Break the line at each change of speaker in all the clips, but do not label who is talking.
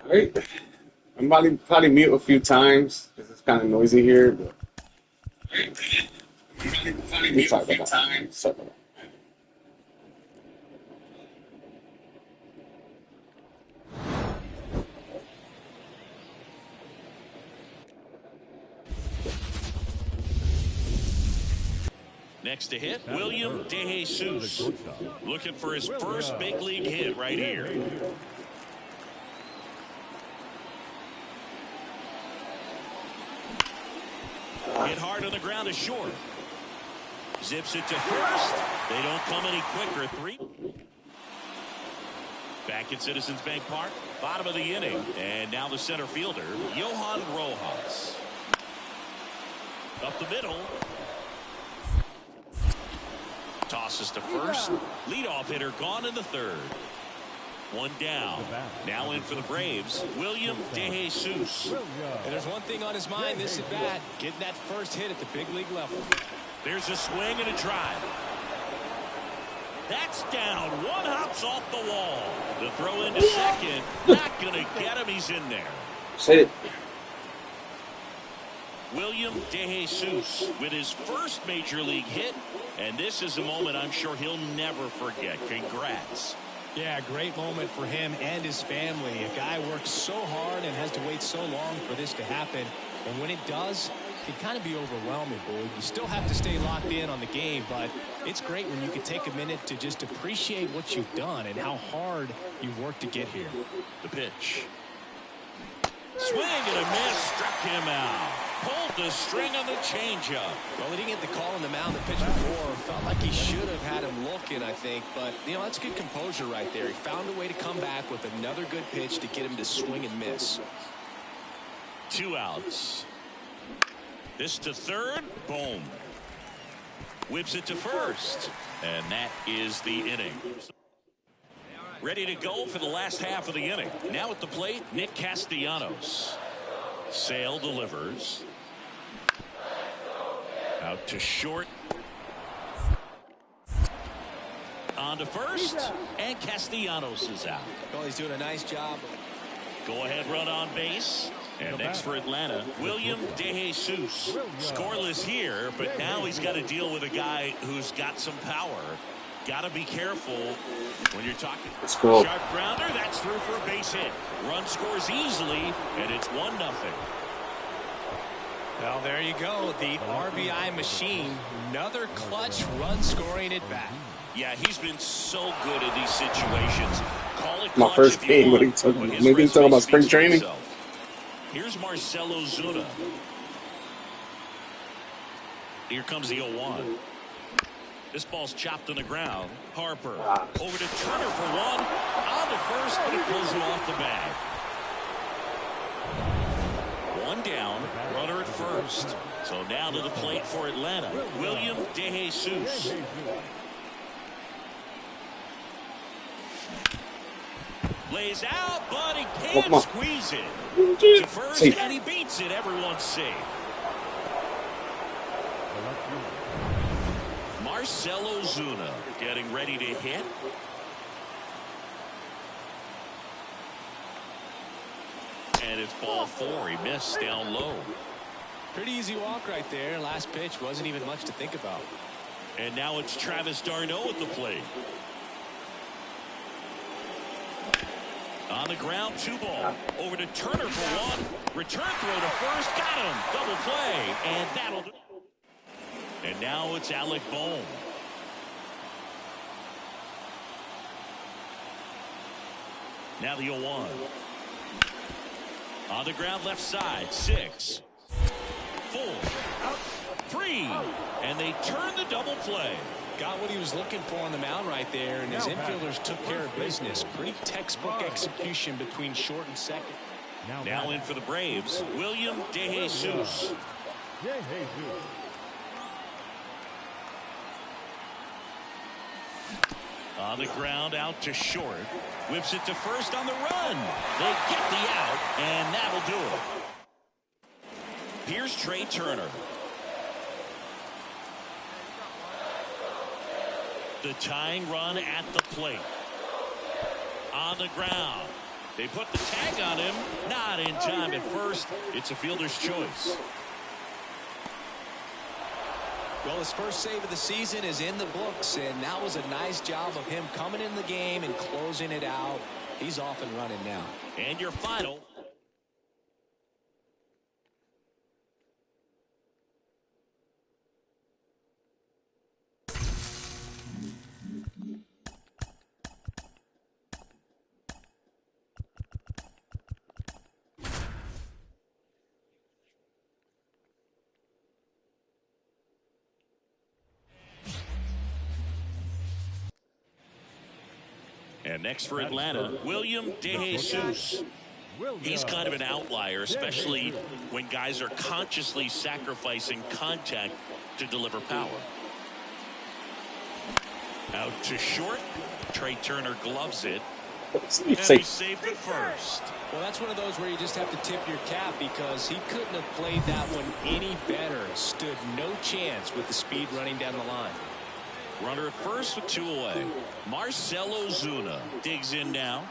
Right. I'm probably mute a few times because it's kind of noisy here. But let me talk about that. Sorry about that.
Next to hit, William DeJesus, looking for his first big league hit right here. Hit hard on the ground is short. Zips it to first. They don't come any quicker. 3. Back at Citizens Bank Park, bottom of the inning. And now the center fielder, Johan Rojas. Up the middle. Tosses to first. Leadoff hitter gone in the 3rd. 1 down. Now in for the Braves, William DeJesus.
And there's one thing on his mind this at bat, getting that first hit at the big league level.
There's a swing and a drive. That's down. One hops off the wall. The throw into second. Not going to get him. He's in there.
Say it.
William DeJesus with his first major league hit. And this is a moment I'm sure he'll never forget. Congrats.
Yeah, great moment for him and his family. A guy works so hard and has to wait so long for this to happen. And when it does, it can kind of be overwhelming, boy. You still have to stay locked in on the game, but it's great when you can take a minute to just appreciate what you've done and how hard you've worked to get here.
The pitch. Swing and a miss. Struck him out. Pulled the string on the changeup.
Well, he didn't get the call on the mound the pitch before. Felt like he should have had him looking, I think. But, you know, that's good composure right there. He found a way to come back with another good pitch to get him to swing and miss.
2 outs. This to third. Boom. Whips it to first. And that is the inning. Ready to go for the last half of the inning. Now at the plate, Nick Castellanos. Sale delivers. Out to short. On to first. And Castellanos is out.
Well, he's doing a nice job.
Go ahead run on base. And next for Atlanta, William DeJesus. Scoreless here, but now he's got to deal with a guy who's got some power. Got to be careful when you're talking.
Cool.
Sharp grounder, that's through for a base hit. Run scores easily, and it's 1-0.
Well, there you go. The RBI machine. Another clutch run scoring at bat.
Yeah, he's been so good in these situations. Call it
My first game. What are you talking about? Maybe he's talking about spring training.
Here's Marcell Ozuna. Here comes the 0-1. This ball's chopped on the ground. Harper over to Turner for 1. On to first, but it pulls him off the bag. 1 down. Runner at first. So now to the plate for Atlanta. William DeJesus. Lays out, but he can't squeeze it. To first, and he beats it. Everyone's safe. Marcell Ozuna getting ready to hit. And it's ball 4. He missed down low.
Pretty easy walk right there. Last pitch wasn't even much to think about.
And now it's Travis d'Arnaud at the plate. On the ground, 2 ball. Over to Turner for 1. Return throw to first. Got him. Double play. And that'll do. And now it's Alec Bohm. Now the 0-1. On the ground left side. 6. 4. 3. And they turn the double play.
Got what he was looking for on the mound right there, and his infielders took care of business. Pretty textbook execution between short and second.
Now in for the Braves, William DeJesus. On the ground, out to short. Whips it to first on the run. They get the out, and that'll do it. Here's Trey Turner. The tying run at the plate. On the ground. They put the tag on him. Not in time at first. It's a fielder's choice.
Well, his first save of the season is in the books, and that was a nice job of him coming in the game and closing it out. He's off and running now.
And your final. And next for Atlanta, William DeJesus. He's kind of an outlier, especially when guys are consciously sacrificing contact to deliver power. Out to short. Trey Turner gloves it. And he saved it first.
Well, that's one of those where you just have to tip your cap because he couldn't have played that one any better. Stood no chance with the speed running down the line.
Runner at first with 2 away. Marcell Ozuna digs in now.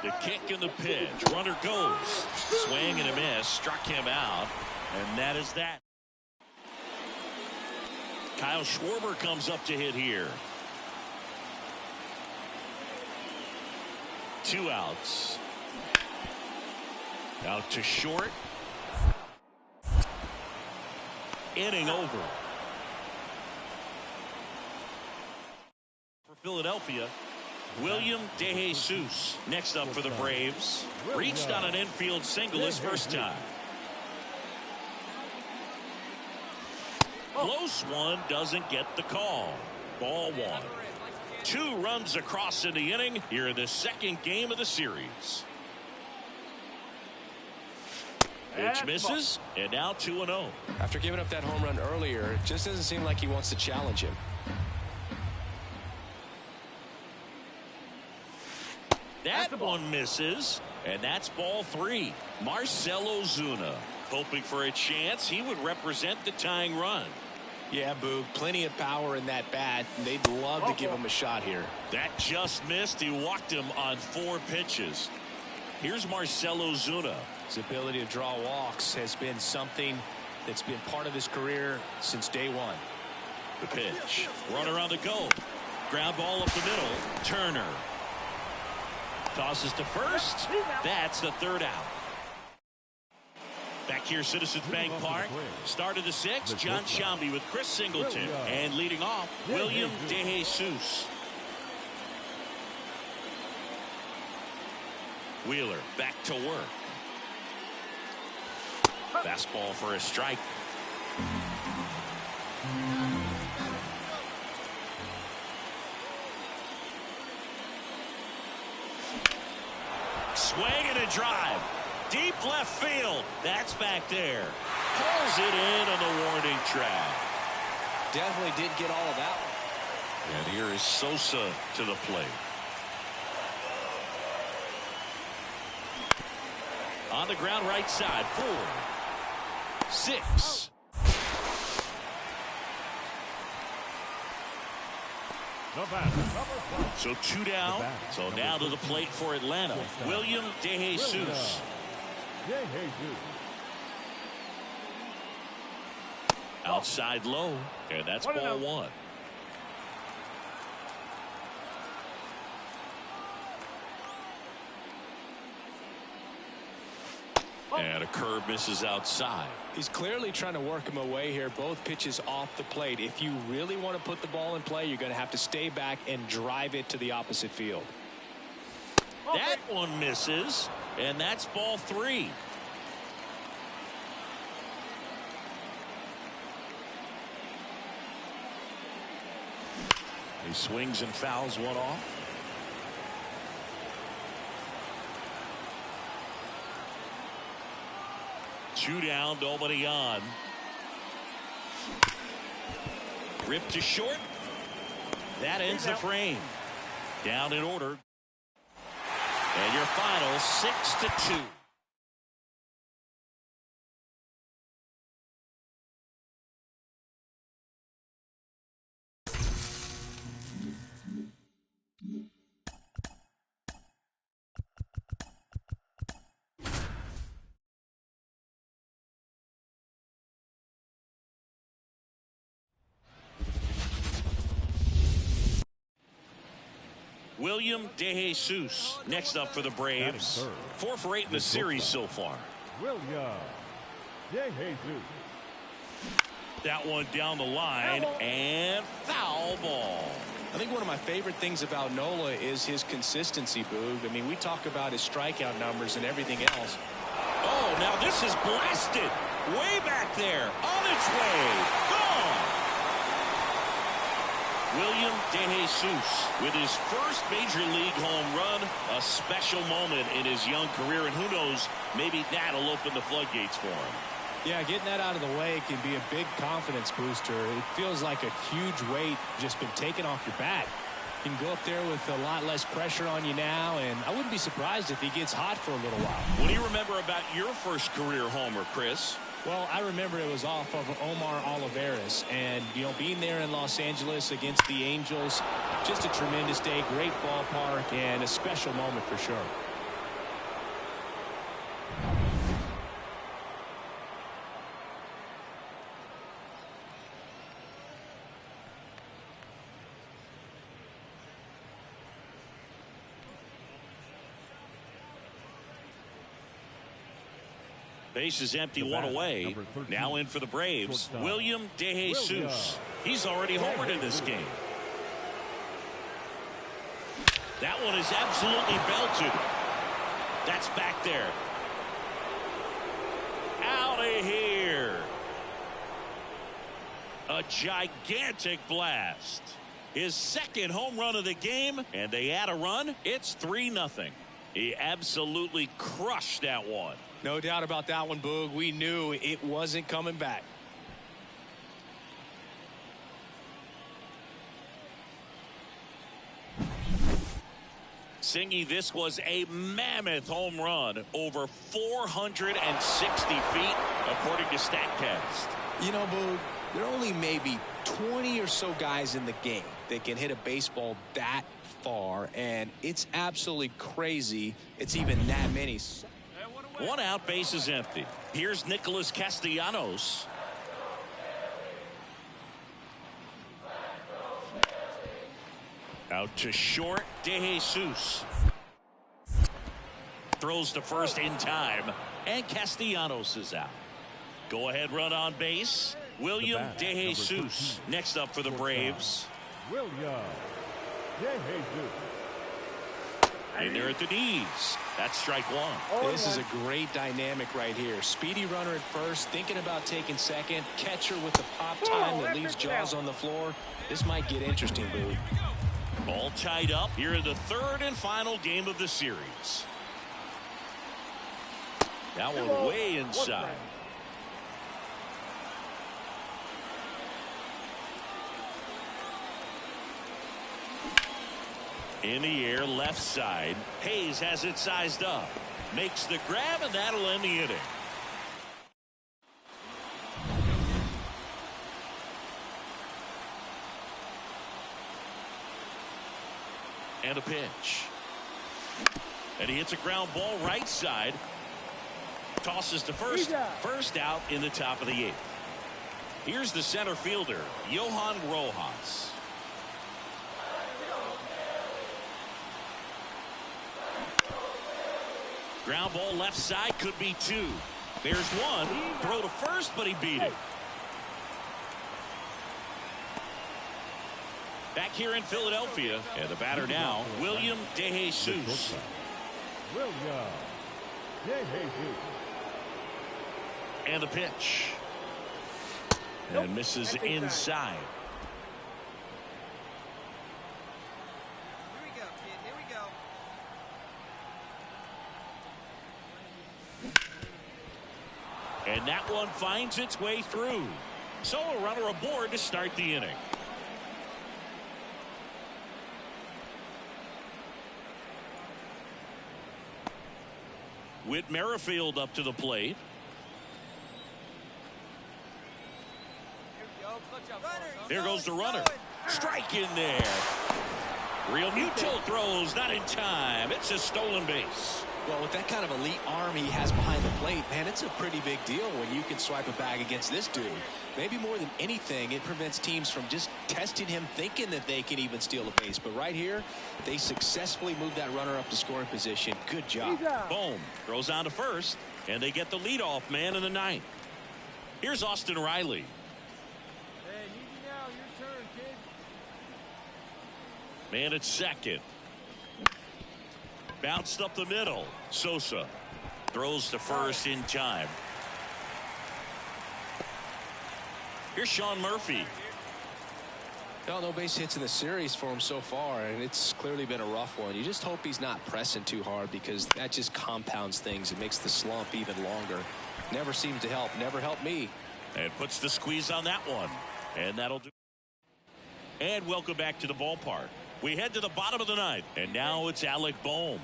The kick and the pitch. Runner goes. Swing and a miss. Struck him out. And that is that. Kyle Schwarber comes up to hit here. 2 outs. Out to short. Inning over. Philadelphia, William DeJesus next up for the Braves. Reached on an infield single his first time. Close one, doesn't get the call. Ball 1. 2 runs across in the inning here in the second game of the series. Pitch misses, and now 2-0.
After giving up that home run earlier, it just doesn't seem like he wants to challenge him.
That one misses, and that's ball 3. Marcell Ozuna hoping for a chance. He would represent the tying run.
Yeah, Boog, plenty of power in that bat. They'd love to give him a shot here.
That just missed. He walked him on 4 pitches. Here's Marcell Ozuna.
His ability to draw walks has been something that's been part of his career since day one.
The pitch. Runner on the go. Ground ball up the middle. Turner. Tosses to first. That's the 3rd out. Back here, Citizens Bank Park. Start of the 6th. John Shambi with Chris Singleton. And leading off, William DeJesus. Wheeler back to work. Fastball for a strike. Swing and a drive. Deep left field. That's back there. Pulls it in on the warning track.
Definitely did get all of that one.
And here is Sosa to the plate. On the ground right side. 4. 6. So 2 down. So now to the plate for Atlanta. William DeJesus. Outside low. And that's ball 1. And a curve misses outside.
He's clearly trying to work him away here. Both pitches off the plate. If you really want to put the ball in play, you're going to have to stay back and drive it to the opposite field.
That one misses, and that's ball 3. He swings and fouls one off. Two down, nobody on. Ripped to short. That ends the frame. Down in order. And your final 6-2. William DeJesus next up for the Braves. 4 for 8 in the series so far.
William DeJesus.
That one down the line and foul ball.
I think one of my favorite things about Nola is his consistency, Boog. I mean, we talk about his strikeout numbers and everything else.
Oh, now this is blasted. Way back there. On its way. Gone. William DeJesus with his first major league home run. A special moment in his young career. And who knows, maybe that'll open the floodgates for him.
Yeah, getting that out of the way can be a big confidence booster. It feels like a huge weight just been taken off your back. You can go up there with a lot less pressure on you now, and I wouldn't be surprised if he gets hot for a little while.
What do you remember about your first career homer, Chris?
Well, I remember it was off of Omar Olivares, and, you know, being there in Los Angeles against the Angels, just a tremendous day, great ballpark, and a special moment for sure.
Base is empty, one away. Now in for the Braves, William DeJesus. He's already homered in this game. That one is absolutely belted. That's back there. Out of here. A gigantic blast. His second home run of the game, and they add a run. It's 3-0. He absolutely crushed that one.
No doubt about that one, Boog. We knew it wasn't coming back.
Singy, this was a mammoth home run, over 460 feet, according to StatCast.
You know, Boog, there are only maybe 20 or so guys in the game that can hit a baseball that far, and it's absolutely crazy it's even that many.
1 out, base is empty. Here's Nicholas Castellanos. Out to short, DeJesus. Throws to first in time, and Castellanos is out. Go ahead run on base. William DeJesus next up for the Braves.
William DeJesus.
And they're at the knees. That's strike one.
This is a great dynamic right here. Speedy runner at first, thinking about taking second. Catcher with the pop time that leaves Jaws on the floor. This might get interesting, Boo.
All tied up here in the third and final game of the series. That one way inside. In the air, left side. Hayes has it sized up. Makes the grab, and that'll end the inning. And a pitch. And he hits a ground ball right side. Tosses to first. First out in the top of the 8th. Here's the center fielder, Johan Rojas. Ground ball left side, could be 2. There's 1. Throw to first, but he beat it. Back here in Philadelphia, and the batter now, William DeJesus.
William DeJesus.
And the pitch. And misses inside.
Here we go, kid. Here we go.
And that one finds its way through. So a runner aboard to start the inning. Whit Merrifield up to the plate. There goes the runner. Strike in there. Real Muto throws, not in time. It's a stolen base.
Well, with that kind of elite arm he has behind the plate, man, it's a pretty big deal when you can swipe a bag against this dude. Maybe more than anything, it prevents teams from just testing him, thinking that they can even steal a base. But right here, they successfully moved that runner up to scoring position. Good job.
Bohm throws on to first, and they get the leadoff man in the ninth. Here's Austin Riley.
Hey, easy now. Your turn, kid.
Man at second. Bounced up the middle. Sosa throws to first in time. Here's Sean Murphy.
Well, no base hits in the series for him so far, and it's clearly been a rough one. You just hope he's not pressing too hard, because that just compounds things. It makes the slump even longer. Never seems to help. Never helped me.
And puts the squeeze on that one. And that'll do. And welcome back to the ballpark. We head to the bottom of the ninth, and now it's Alec Bohm.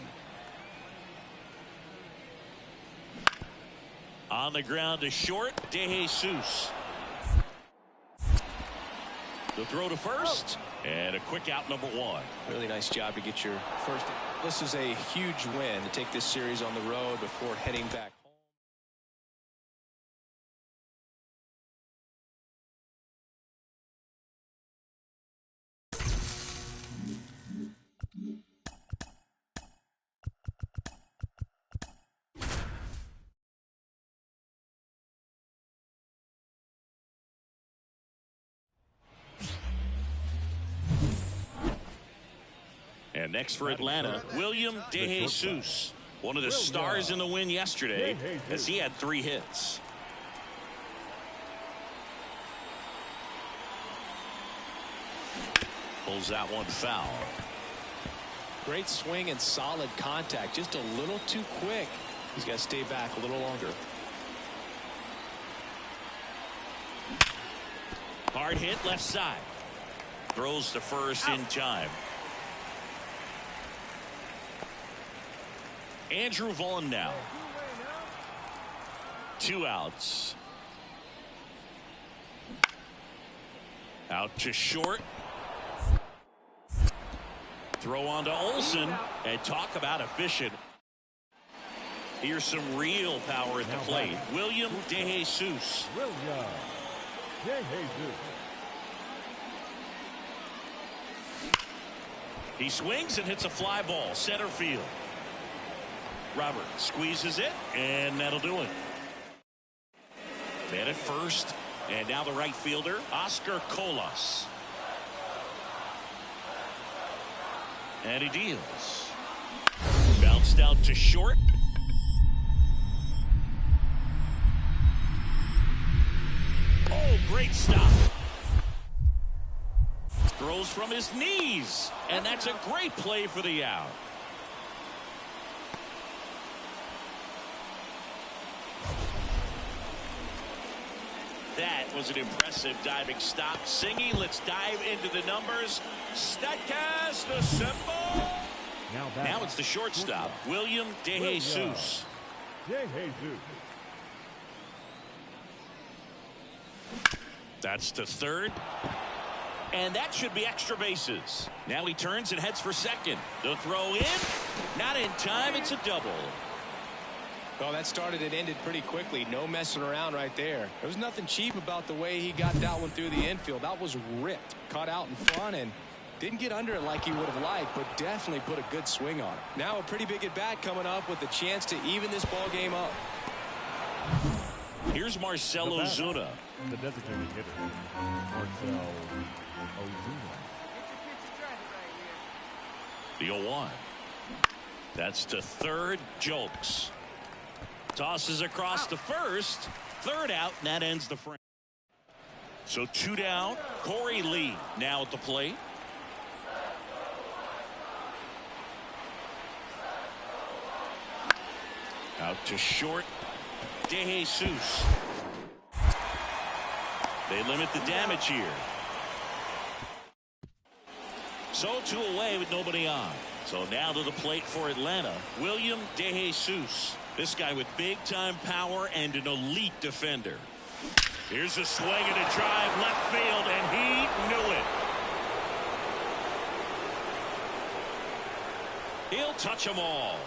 On the ground to short, DeJesus. The throw to first, and a quick out, number one.
Really nice job to get your first. This is a huge win to take this series on the road before heading back home.
And next for Atlanta, William DeJesus, one of the stars in the win yesterday, as he had 3 hits. Pulls that one foul.
Great swing and solid contact. Just a little too quick. He's got to stay back a little longer.
Hard hit left side. Throws to first in time. Andrew Vaughn now. 2 outs. Out to short. Throw on to Olsen, and talk about efficient. Here's some real power at the plate. William DeJesus. He swings and hits a fly ball center field. Robert squeezes it, and that'll do it. Man at first, and now the right fielder, Oscar Colas. And he deals. Bounced out to short. Oh, great stop. Throws from his knees, and that's a great play for the out. That was an impressive diving stop. Singy, let's dive into the numbers. Statcast assemble. Now it's the shortstop, William DeJesus. That's to third. And that should be extra bases. Now he turns and heads for second. The throw in. Not in time. It's a double.
Well, that started and ended pretty quickly. No messing around right there. There was nothing cheap about the way he got that one through the infield. That was ripped. Caught out in front and didn't get under it like he would have liked, but definitely put a good swing on it. Now a pretty big at-bat coming up with a chance to even this ball game up.
Here's Marcell Ozuna.
The designated hitter, Marcell Ozuna.
The 0-1. That's to third. Jokes. Tosses across to first. Third out, and that ends the frame. So 2 down. Corey Lee now at the plate. Out to short. DeJesus. They limit the damage here. So 2 away with nobody on. So now to the plate for Atlanta, William DeJesus. This guy with big-time power and an elite defender. Here's a swing and a drive left field, and he knew it. He'll touch them all.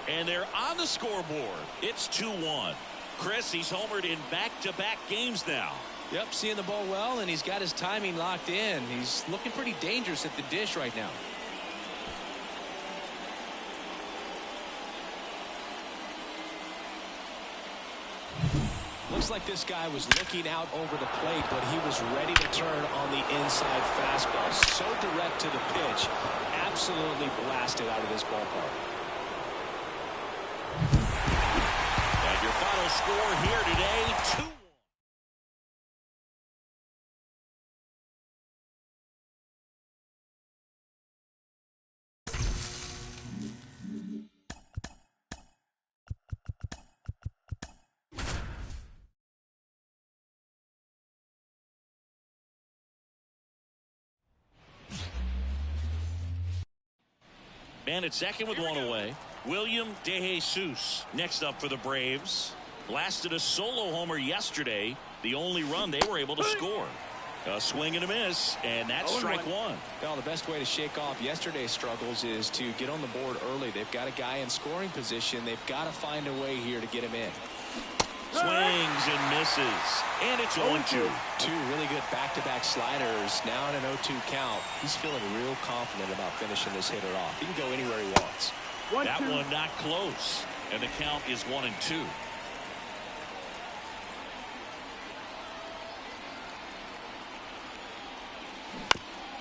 And they're on the scoreboard. It's 2-1. Chris, he's homered in back-to-back games now.
Yep, seeing the ball well, and he's got his timing locked in. He's looking pretty dangerous at the dish right now. Looks like this guy was looking out over the plate, but he was ready to turn on the inside fastball. So direct to the pitch. Absolutely blasted out of this ballpark.
And your final score here today, 2-1. Man at second with one away. William DeJesus next up for the Braves. Blasted a solo homer yesterday. The only run they were able to score. A swing and a miss, and that's strike one.
Well, the best way to shake off yesterday's struggles is to get on the board early. They've got a guy in scoring position. They've got to find a way here to get him in.
Swings and misses, and it's 0-2.
Two really good back-to-back sliders. Now in an 0-2 count. He's feeling real confident about finishing this hitter off. He can go anywhere he wants.
That one not close, and the count is 1-2.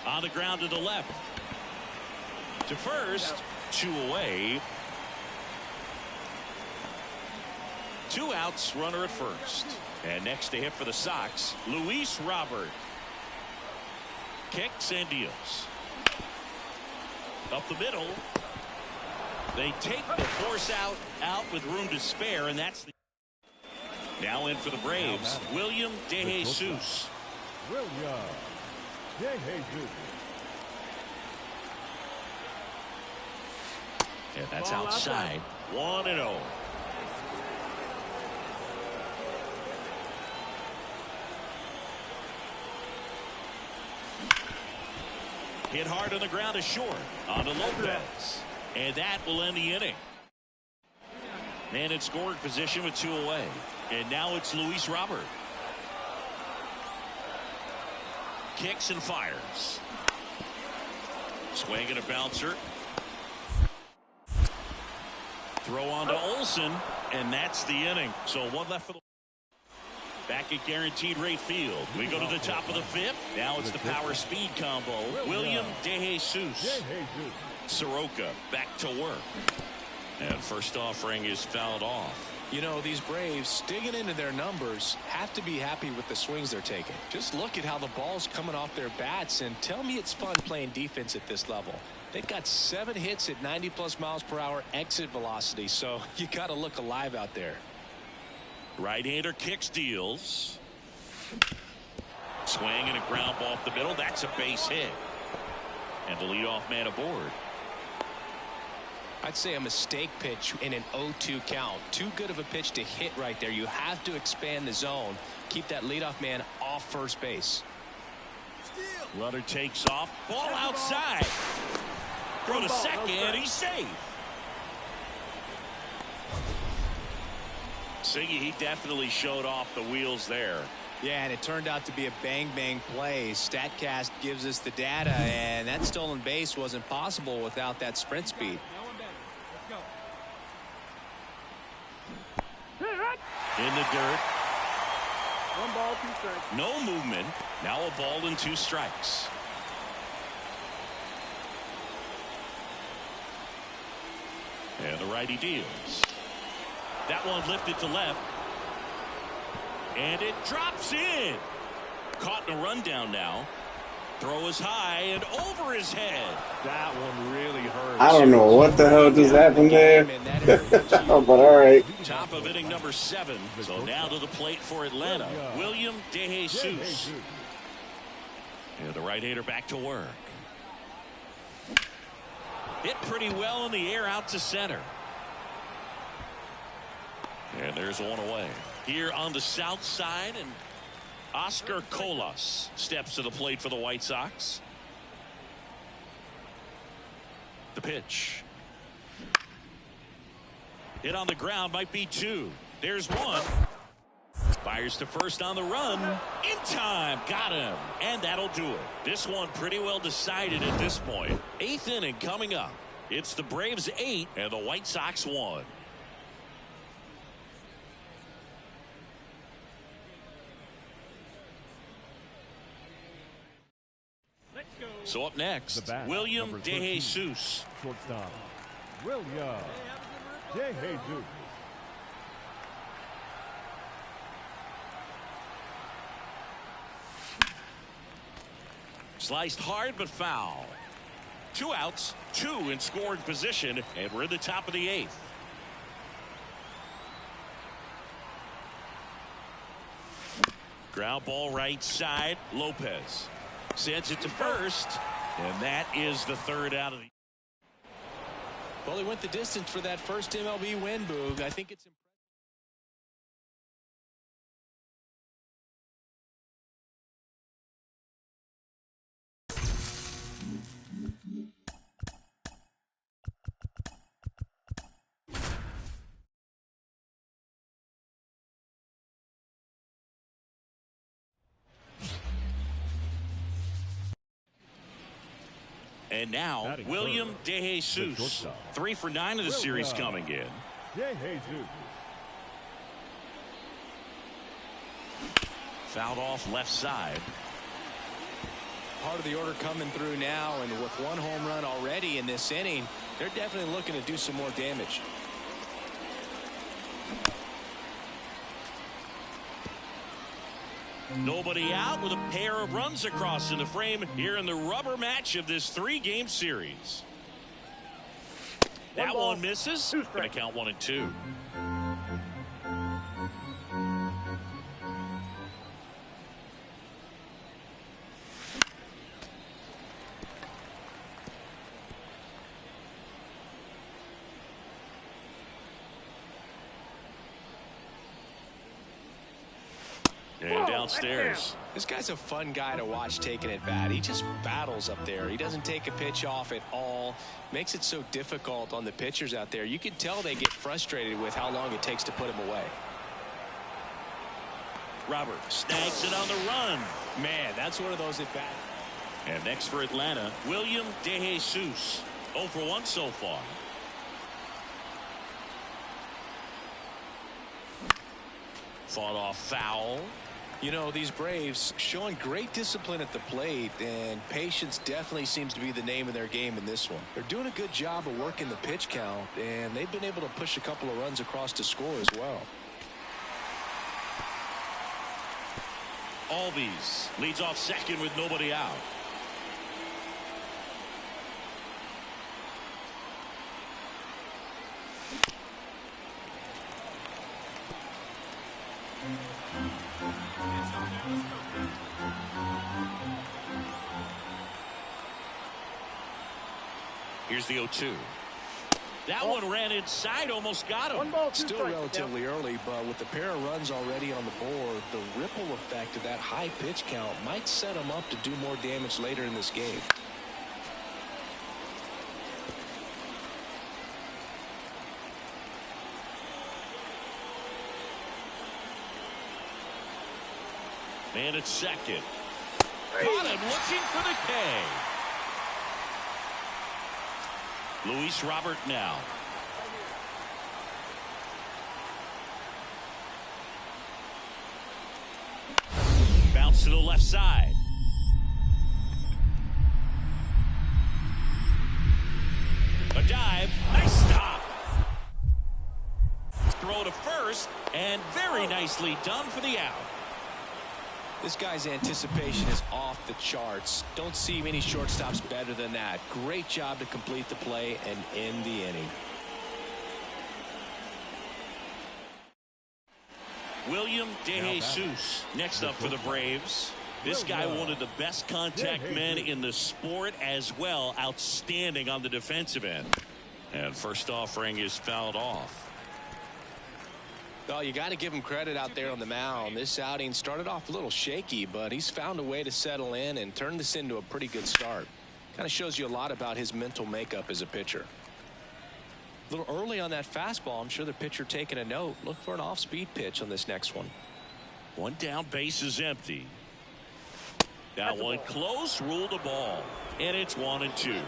On the ground to the left. To first, 2 away. 2 outs, runner at first. And next to hit for the Sox, Luis Robert. Kicks and deals. Up the middle. They take the force out with room to spare, and that's the. Now in for the Braves, William DeJesus. And that's outside. 1-0. Hit hard on the ground to short. On to Lopez. And that will end the inning. Man in scoring position with 2 away. And now it's Luis Robert. Kicks and fires. Swing and a bouncer. Throw on to Olsen. And that's the inning. So 1 left for the. Back at guaranteed rate field. We go to the top of the 5th. Now it's the power speed combo. William DeJesus. Soroka back to work. And first offering is fouled off.
You know, these Braves, digging into their numbers, have to be happy with the swings they're taking. Just look at how the ball's coming off their bats, and tell me it's fun playing defense at this level. They've got 7 hits at 90+ miles per hour exit velocity, so you got to look alive out there.
Right-hander kicks, deals. Swing and a ground ball up the middle. That's a base hit. And the leadoff man aboard.
I'd say a mistake pitch in an 0-2 count. Too good of a pitch to hit right there. You have to expand the zone. Keep that leadoff man off first base.
Runner takes off. Ball outside. Throw to second. He's safe. Siggy, he definitely showed off the wheels there.
Yeah, and it turned out to be a bang-bang play. StatCast gives us the data, and that stolen base wasn't possible without that sprint speed.
In the dirt.
1 ball, 2 strikes.
No movement. Now a ball and 2 strikes. And the righty deals. That one lifted to left. And it drops in. Caught in a rundown now. Throw is high and over his head.
That one really hurt.
I don't know what the hell just happened there. But all right.
Top of inning number 7. So now to the plate for Atlanta. William DeJesus. And the right-hander back to work. Hit pretty well in the air out to center. And there's one away. Here on the south side, and Oscar Colas steps to the plate for the White Sox. The pitch. Hit on the ground, might be 2. There's 1. Fires to first on the run. In time. Got him. And that'll do it. This one pretty well decided at this point. 8th inning coming up. It's the Braves 8 and the White Sox 1. So up next, William DeJesus.
Shortstop, William DeJesus.
Sliced hard but foul. 2 outs, 2 in scoring position, and we're in the top of the 8th. Ground ball right side. Lopez sends it to first, and that is the 3rd out of the.
Well, he went the distance for that first MLB win, Boog. I think it's impressive.
And now, William DeJesus. 3 for 9 of the series coming in.
DeJesus.
Fouled off left side.
Part of the order coming through now, and with 1 home run already in this inning, they're definitely looking to do some more damage.
Nobody out with a pair of runs across in the frame here in the rubber match of this 3-game series. That one misses. Going to count 1 and 2. And downstairs.
This guy's a fun guy to watch taking at bat. He just battles up there. He doesn't take a pitch off at all. Makes it so difficult on the pitchers out there. You can tell they get frustrated with how long it takes to put him away.
Robert snags it on the run.
Man, that's one of those at bats.
And next for Atlanta, William DeJesus. 0 for 1 so far. Fought off foul.
You know, these Braves showing great discipline at the plate, and patience definitely seems to be the name of their game in this one. They're doing a good job of working the pitch count, and they've been able to push a couple of runs across to score as well.
Albies leads off second with nobody out. Here's the 0-2. That one ran inside, almost got him.
Still relatively early, but with the pair of runs already on the board, the ripple effect of that high pitch count might set him up to do more damage later in this game.
Man at second. Got him looking for the K. Luis Robert now. Bounce to the left side. A dive. Nice stop. Throw to first, and very nicely done for the out.
This guy's anticipation is off the charts. Don't see many shortstops better than that. Great job to complete the play and end the inning.
William DeJesus next up for the Braves. This guy, one of the best contact men in the sport as well. Outstanding on the defensive end. And first offering is fouled off.
Well, you got to give him credit out there on the mound. This outing started off a little shaky, but he's found a way to settle in and turn this into a pretty good start. Kind of shows you a lot about his mental makeup as a pitcher. A little early on that fastball. I'm sure the pitcher taking a note. Look for an off-speed pitch on this next one.
One down, base is empty. That one close, ruled a ball. And it's 1-2.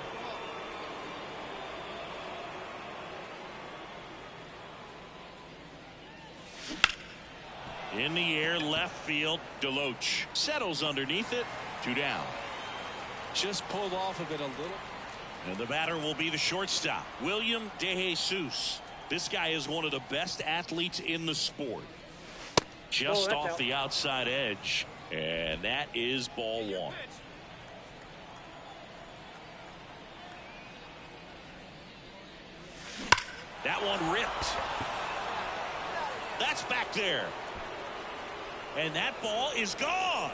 In the air, left field, Deloach settles underneath it. 2 down.
Just pulled off of it a little.
And the batter will be the shortstop, William DeJesus. This guy is one of the best athletes in the sport. Just off the outside edge. And that is ball 1. That one ripped. That's back there. And that ball is gone.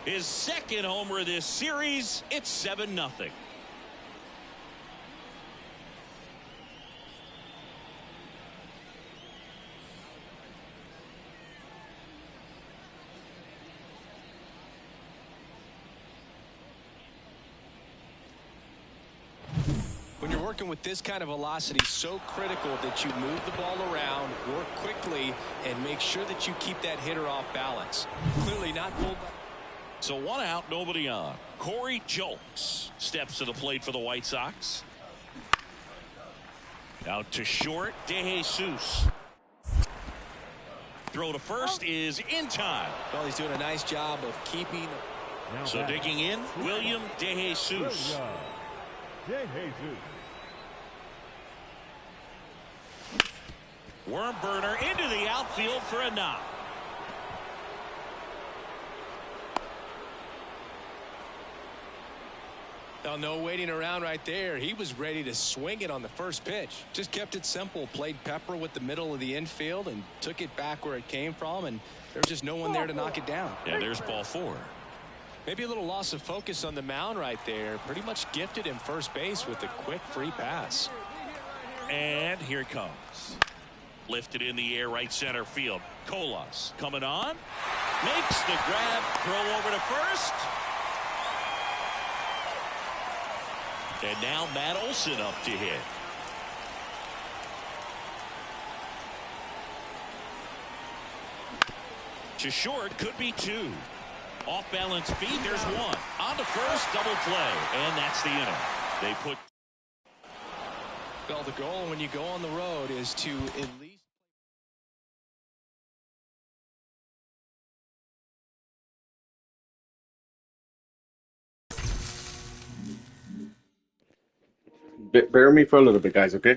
His second homer this series. It's 7-0.
When you're working with this kind of velocity, so critical that you move the ball around, work quickly, and make sure that you keep that hitter off balance. Clearly not full.
So 1 out, nobody on. Corey Julks steps to the plate for the White Sox. Out to short, DeJesus. Throw to first is in time.
Well, he's doing a nice job of keeping.
So digging in, William DeJesus. Worm burner into the outfield for a knock.
Oh, no waiting around right there. He was ready to swing it on the first pitch. Just kept it simple. Played pepper with the middle of the infield and took it back where it came from. And there's just no one there to knock it down.
Yeah, there's ball 4.
Maybe a little loss of focus on the mound right there. Pretty much gifted him first base with a quick free pass.
And here it comes. Lifted in the air, right center field. Colas coming on. Makes the grab. Throw over to first. And now Matt Olson up to hit. To short, could be 2. Off balance feet, there's 1. On to first, double play. And that's the inning. They put.
Well, the goal when you go on the road is to at least.
Bear with me for a little bit, guys, okay?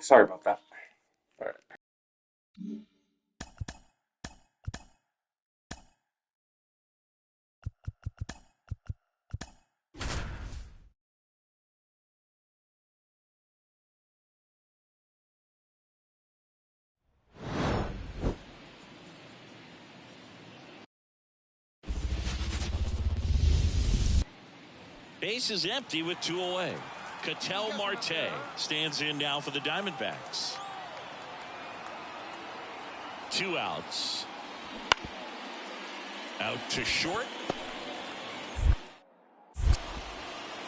Sorry about that. All right.
Base is empty with 2 away. Ketel Marte stands in now for the Diamondbacks. 2 outs. Out to short.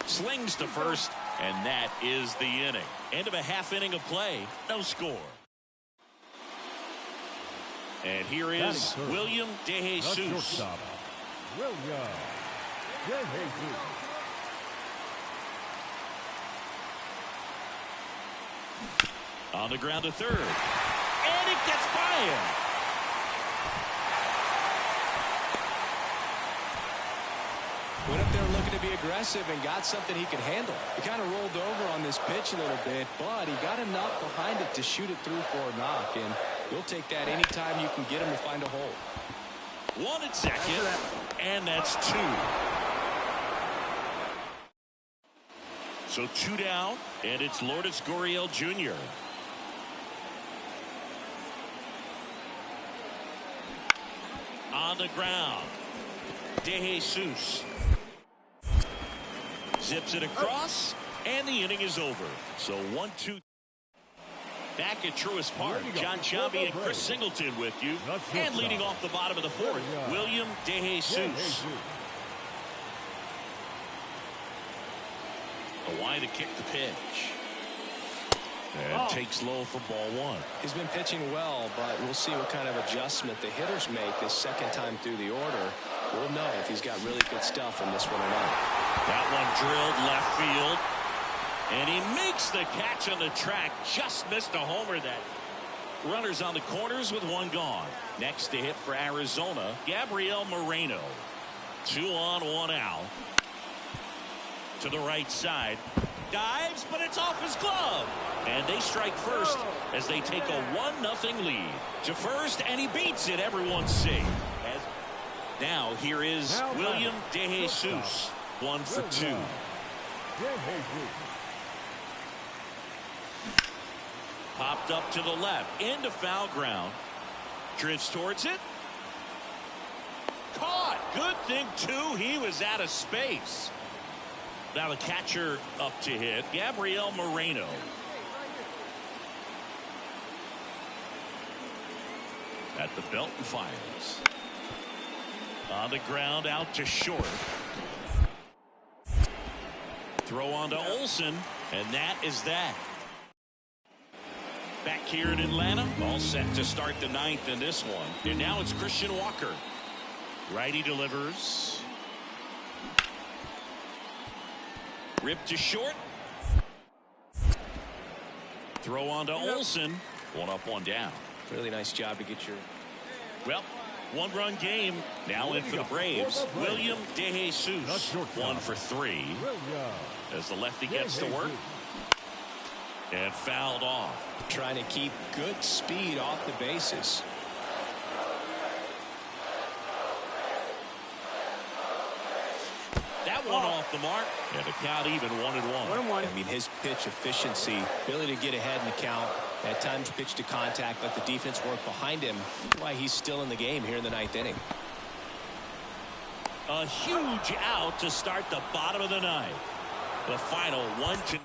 Slings to first, and that is the inning. End of a half inning of play. No score. And here is William De Jesus. On the ground to third. And it gets by him.
Went up there looking to be aggressive and got something he could handle. He kind of rolled over on this pitch a little bit, but he got enough behind it to shoot it through for a knock. And you'll take that anytime you can get him to find a hole.
1 at second, and that's 2. So 2 down, and it's Lourdes Gurriel Jr. On the ground, De Jesus zips it across, and the inning is over. So 1-2. Back at Truist Park, John Chambi and Chris Singleton with you. And leading off the bottom of the 4th, William De Jesus. Away to kick the pitch. And takes low for ball 1.
He's been pitching well, but we'll see what kind of adjustment the hitters make this second time through the order. We'll know if he's got really good stuff in this one or not.
That one drilled left field. And he makes the catch on the track. Just missed a homer. That runners on the corners with 1 gone. Next to hit for Arizona, Gabriel Moreno. 2 on, 1 out. To the right side. Dives, but it's off his glove. And they strike first as they take a 1-0 lead. To first, and he beats it. Everyone's safe. Now here is William De Jesus. 1 for 2. Popped up to the left. Into foul ground. Drifts towards it. Caught. Good thing, too. He was out of space. Now the catcher up to hit. Gabriel Moreno. At the belt and fires. On the ground, out to short. Throw on to Olsen, and that is that. Back here in Atlanta, all set to start the 9th in this one. And now it's Christian Walker. Righty delivers. Ripped to short. Throw on to Olsen. 1 up, 1 down.
Really nice job to get your...
Well, 1-run game. Now in for the Braves. William De Jesus. 1 for 3. As the lefty gets to work. And fouled off.
Trying to keep good speed off the bases.
That one off the mark. And the count even 1-1.
I mean, his pitch efficiency, ability to get ahead in the count, at times pitch to contact, let the defense work behind him. Why he's still in the game here in the 9th inning.
A huge out to start the bottom of the 9th. The final 1-0.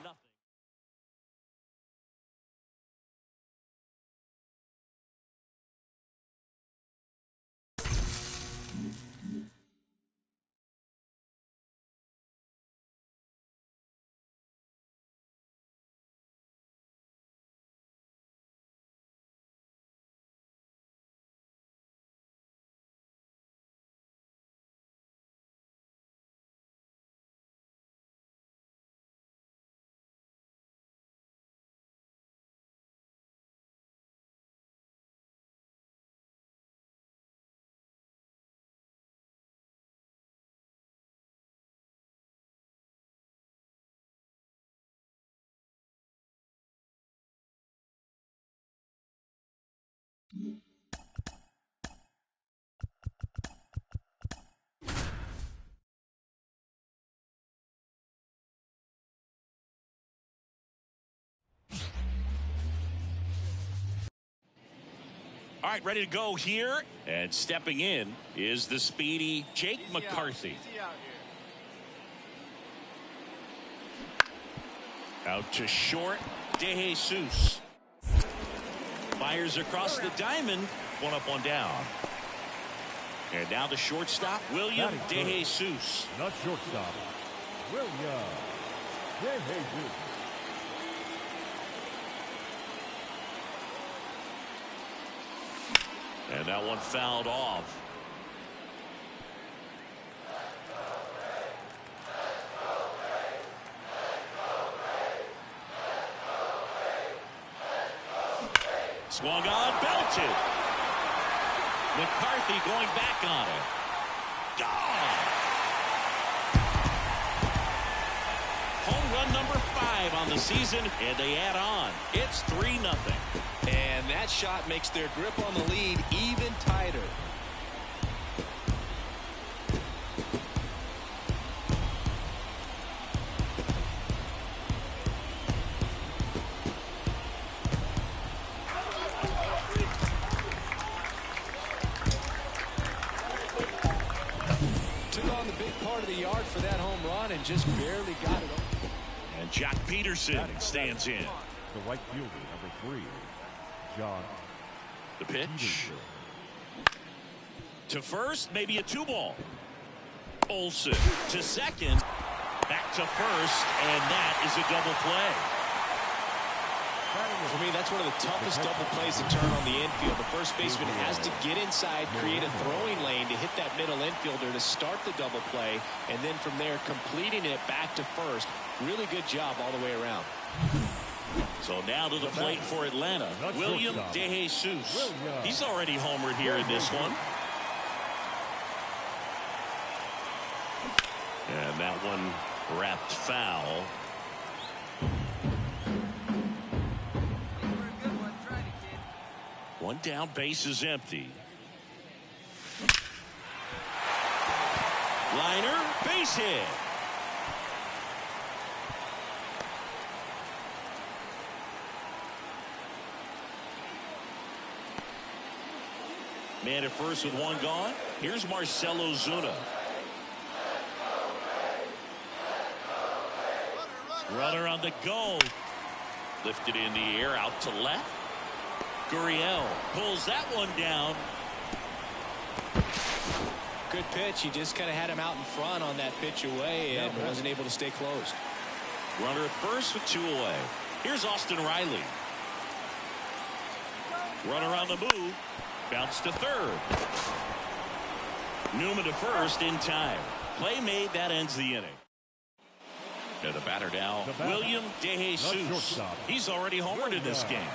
All right, ready to go here. And stepping in is the speedy Jake McCarthy. Out to short, DeJesus. Fires across the diamond. One up, one down. And now the shortstop, William DeJesus.
Not shortstop. William DeJesus.
And that one fouled off. Swung on, belted. McCarthy going back on it. Gone! Home run number 5 on the season, and they add on. It's 3-0.
And that shot makes their grip on the lead even tighter. Took on the big part of the yard for that home run and just barely got it over.
And Jock Peterson stands in.
The right fielder, number 3, John.
The pitch. To first, maybe a 2-ball. Olsen to second. Back to first, and that is a double play.
For me, that's one of the toughest double plays to turn on the infield. The first baseman has to get inside, create a throwing lane to hit that middle infielder to start the double play, and then from there, completing it back to first. Really good job all the way around.
So now to the plate for Atlanta, William DeJesus. He's already homered here in this one. And that one wrapped foul. One down, base is empty. Liner, base hit. Man at first with one gone. Here's Marcell Ozuna. Runner on the go. Lifted in the air out to left. Gurriel pulls that one down.
Good pitch. He just kind of had him out in front on that pitch away and wasn't able to stay close.
Runner at first with 2 away. Here's Austin Riley. Runner on the move. Bounce to third. Newman to first in time. Play made, that ends the inning. To the batter now, William DeJesus. He's already homered in this game.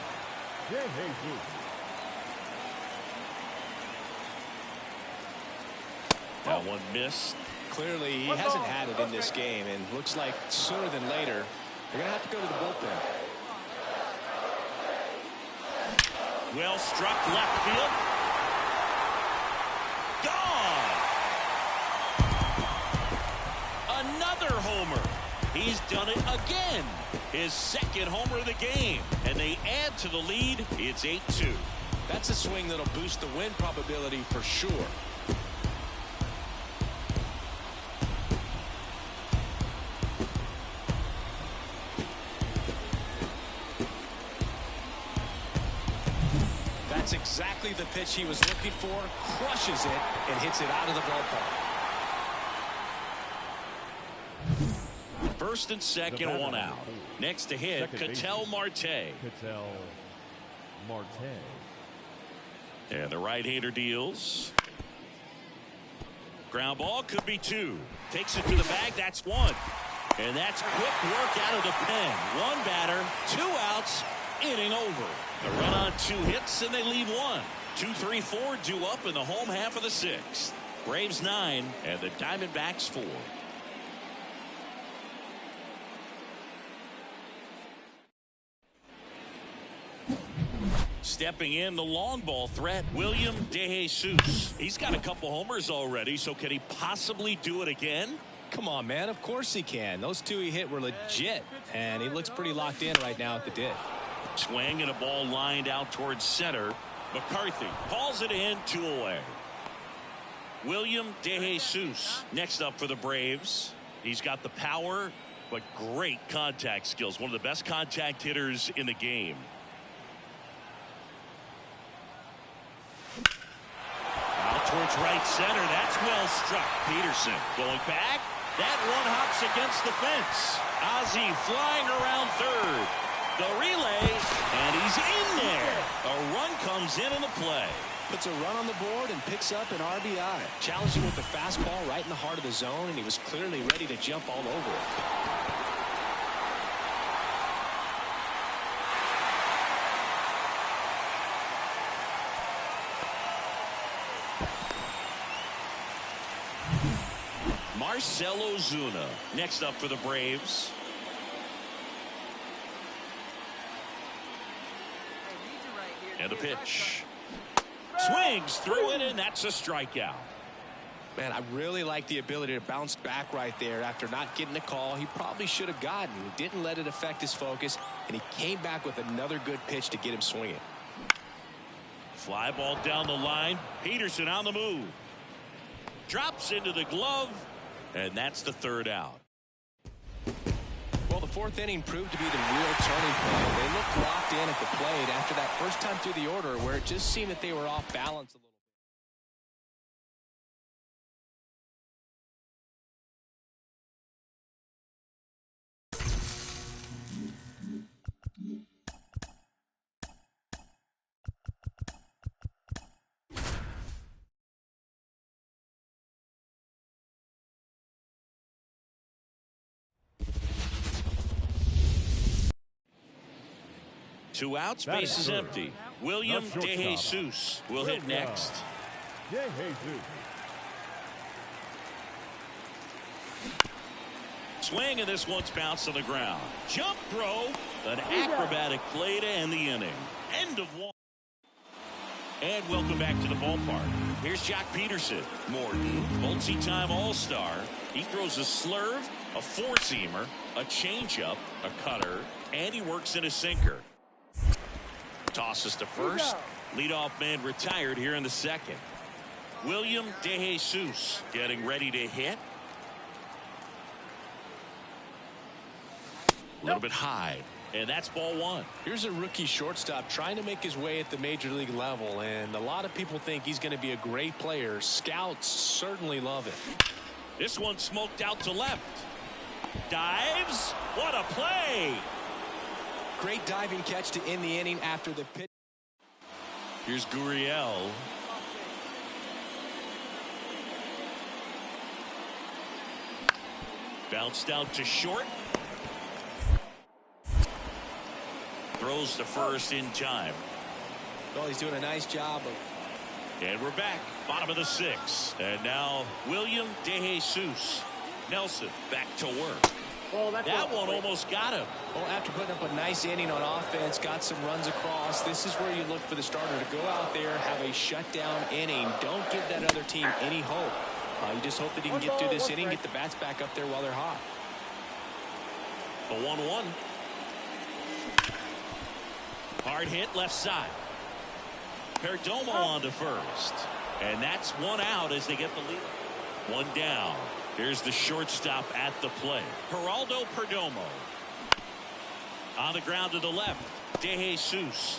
That one missed.
Clearly, he hasn't had it in this game, and looks like sooner than later, they're going to have to go to the bullpen.
Well struck left field. Gone! Another homer. He's done it again. His second homer of the game. And they add to the lead. It's 8-2.
That's a swing that'll boost the win probability for sure. That's exactly the pitch he was looking for. Crushes it and hits it out of the ballpark.
First and second, one out. Next to hit, Ketel Marte.
Ketel Marte.
And the right-hander deals. Ground ball could be 2. Takes it to the bag. That's 1. And that's quick work out of the pen. 1 batter, 2 outs, inning over. A run on 2 hits, and they leave 1. 2, 3, 4 due up in the home half of the 6th. Braves 9 and the Diamondbacks 4. Stepping in, the long ball threat, William DeJesus. He's got a couple homers already, so can he possibly do it again?
Come on, man. Of course he can. Those two he hit were legit, and he looks pretty locked in right now at the dish.
Swing and a ball lined out towards center. McCarthy calls it in, 2 away. William DeJesus next up for the Braves. He's got the power, but great contact skills. One of the best contact hitters in the game. Out towards right center. That's well struck. Peterson going back. That one hops against the fence. Ozzie flying around third. The relay, and he's in there. A run comes in the play.
Puts a run on the board and picks up an RBI. Challenged him with the fastball right in the heart of the zone, and he was clearly ready to jump all over it.
Marcell Ozuna next up for the Braves. And the pitch. Swings through it, and that's a strikeout.
Man, I really like the ability to bounce back right there after not getting a call he probably should have gotten. He didn't let it affect his focus, and he came back with another good pitch to get him swinging.
Fly ball down the line. Peterson on the move. Drops into the glove, and that's the 3rd out.
Well, the 4th inning proved to be the real turning point. They looked locked in at the plate after that first time through the order where it just seemed that they were off balance a little.
Two outs, base is empty. William DeJesus will hit next. Swing, and this one's bounced on the ground. Jump throw, an acrobatic play to end the inning. End of 1. And welcome back to the ballpark. Here's Jock Peterson. Morton, multi-time All-Star. He throws a slurve, a 4-seamer, a changeup, a cutter, and he works in a sinker. Tosses to first. Leadoff man retired here in the 2nd. William DeJesus getting ready to hit. A little bit high, and that's ball 1.
Here's a rookie shortstop trying to make his way at the major league level, and a lot of people think he's going to be a great player. Scouts certainly love it.
This one smoked out to left. Dives. What a play.
Great diving catch to end the inning after the pitch.
Here's Gurriel. Bounced out to short. Throws to first in time.
Well, he's doing a nice job of.
And we're back. Bottom of the 6th. And now William DeJesus. Nelson back to work. That one almost got him.
Well, after putting up a nice inning on offense, got some runs across, this is where you look for the starter to go out there, have a shutdown inning. Don't give that other team any hope. You just hope that he can get through this inning, get the bats back up there while they're hot.
The 1-1. Hard hit left side. Perdomo on to first. And that's 1 out as they get the lead. 1 down. Here's the shortstop at the plate. Geraldo Perdomo. On the ground to the left. DeJesus.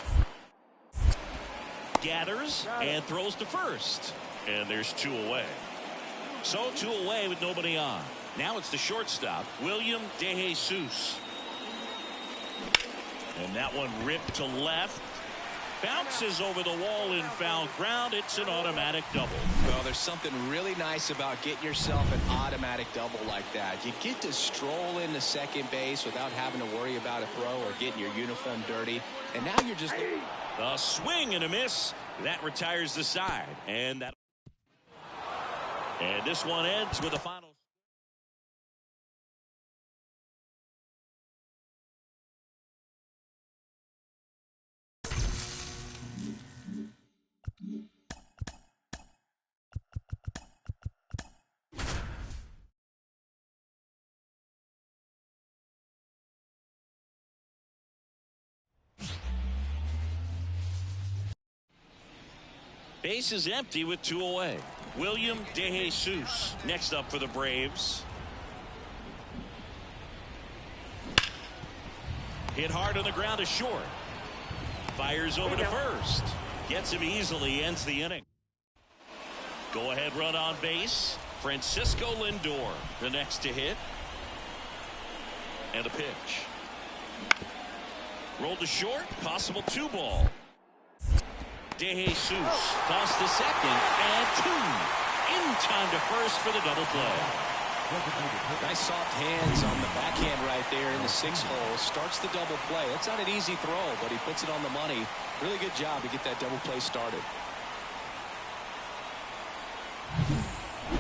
Gathers and throws to first. And there's 2 away. So 2 away with nobody on. Now it's the shortstop, William DeJesus. And that one ripped to left. Bounces over the wall in foul ground. It's an automatic double.
Well, there's something really nice about getting yourself an automatic double like that. You get to stroll into second base without having to worry about a throw or getting your uniform dirty. And now you're just...
A swing and a miss. That retires the side. And this one ends with a final. Base is empty with 2 away. William DeJesus next up for the Braves. Hit hard on the ground to short. Fires over to first. Gets him easily, ends the inning. Go ahead run on base. Francisco Lindor the next to hit. And a pitch. Rolled to short. Possible 2 ball. DeJesus tossed to second and 2. In time to first for the double play.
Nice soft hands on the backhand right there in the 6th hole. Starts the double play. That's not an easy throw, but he puts it on the money. Really good job to get that double play started.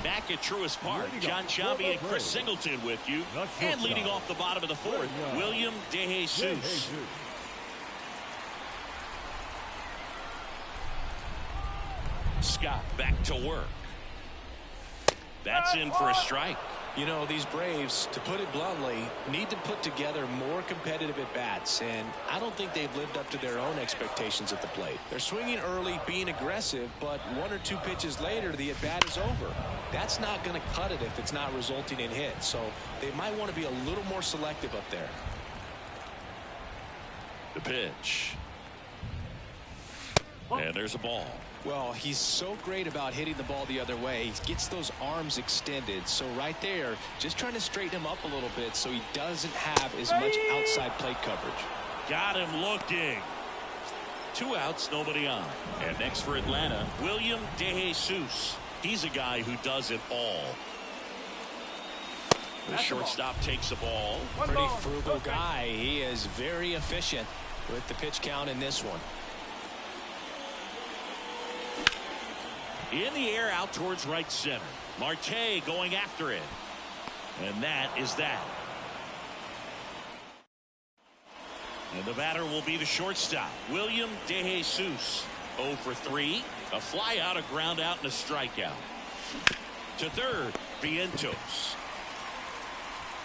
Back at Truist Park, John Sciambi and Chris Singleton with you. And leading off the bottom of the 4th, William DeJesus. Scott back to work. That's in for a strike.
You know, these Braves, to put it bluntly, need to put together more competitive at-bats, and I don't think they've lived up to their own expectations at the plate. They're swinging early, being aggressive, but 1 or 2 pitches later, the at-bat is over. That's not going to cut it if it's not resulting in hits, so they might want to be a little more selective up there.
The pitch. And there's a ball.
Well, he's so great about hitting the ball the other way. He gets those arms extended. So right there, just trying to straighten him up a little bit so he doesn't have as much outside plate coverage.
Got him looking. 2 outs, nobody on. And next for Atlanta, William DeJesus. He's a guy who does it all. The shortstop takes the ball.
Pretty frugal guy. He is very efficient with the pitch count in this one.
In the air out towards right center. Marte going after it. And that is that. And the batter will be the shortstop, William DeJesus. 0 for 3. A fly out, a ground out, and a strikeout. To third, Vientos.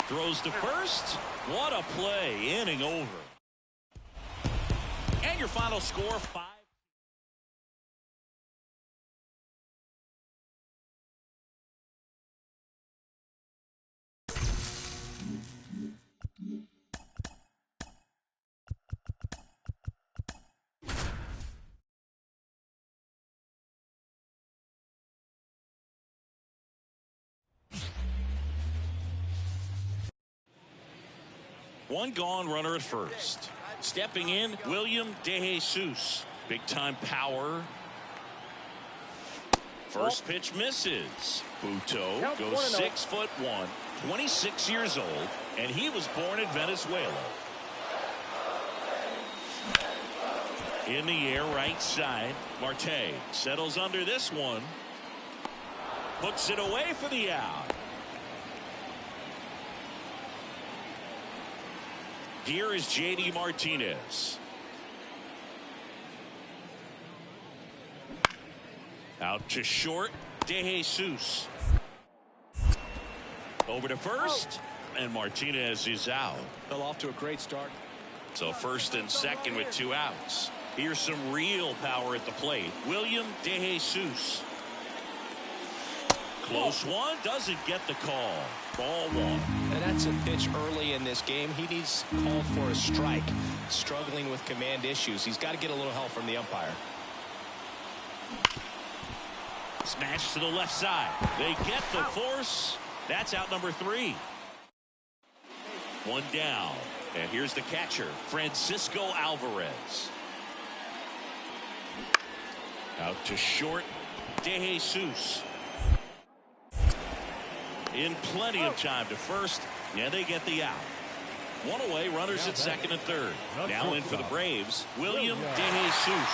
Throws to first. What a play. Inning over. And your final score, 5. One gone, runner at first. Stepping in, William DeJesus. Big time power. First pitch misses. Buto goes 6'1", 26 years old, and he was born in Venezuela. In the air, right side. Marte settles under this one. Puts it away for the out. Here is J.D. Martinez. Out to short, DeJesus. Over to first, and Martinez is out.
Well, off to a great start.
So first and second with 2 outs. Here's some real power at the plate. William DeJesus. Close one, doesn't get the call. Ball 1.
And that's a pitch early in this game. He needs called for a strike. Struggling with command issues. He's got to get a little help from the umpire.
Smash to the left side. They get the force. That's out number 3. 1 down. And here's the catcher, Francisco Alvarez. Out to short, DeJesus. In plenty of time to first, and they get the out. 1 away, runners at second and third. Now in for the Braves, William DeJesus.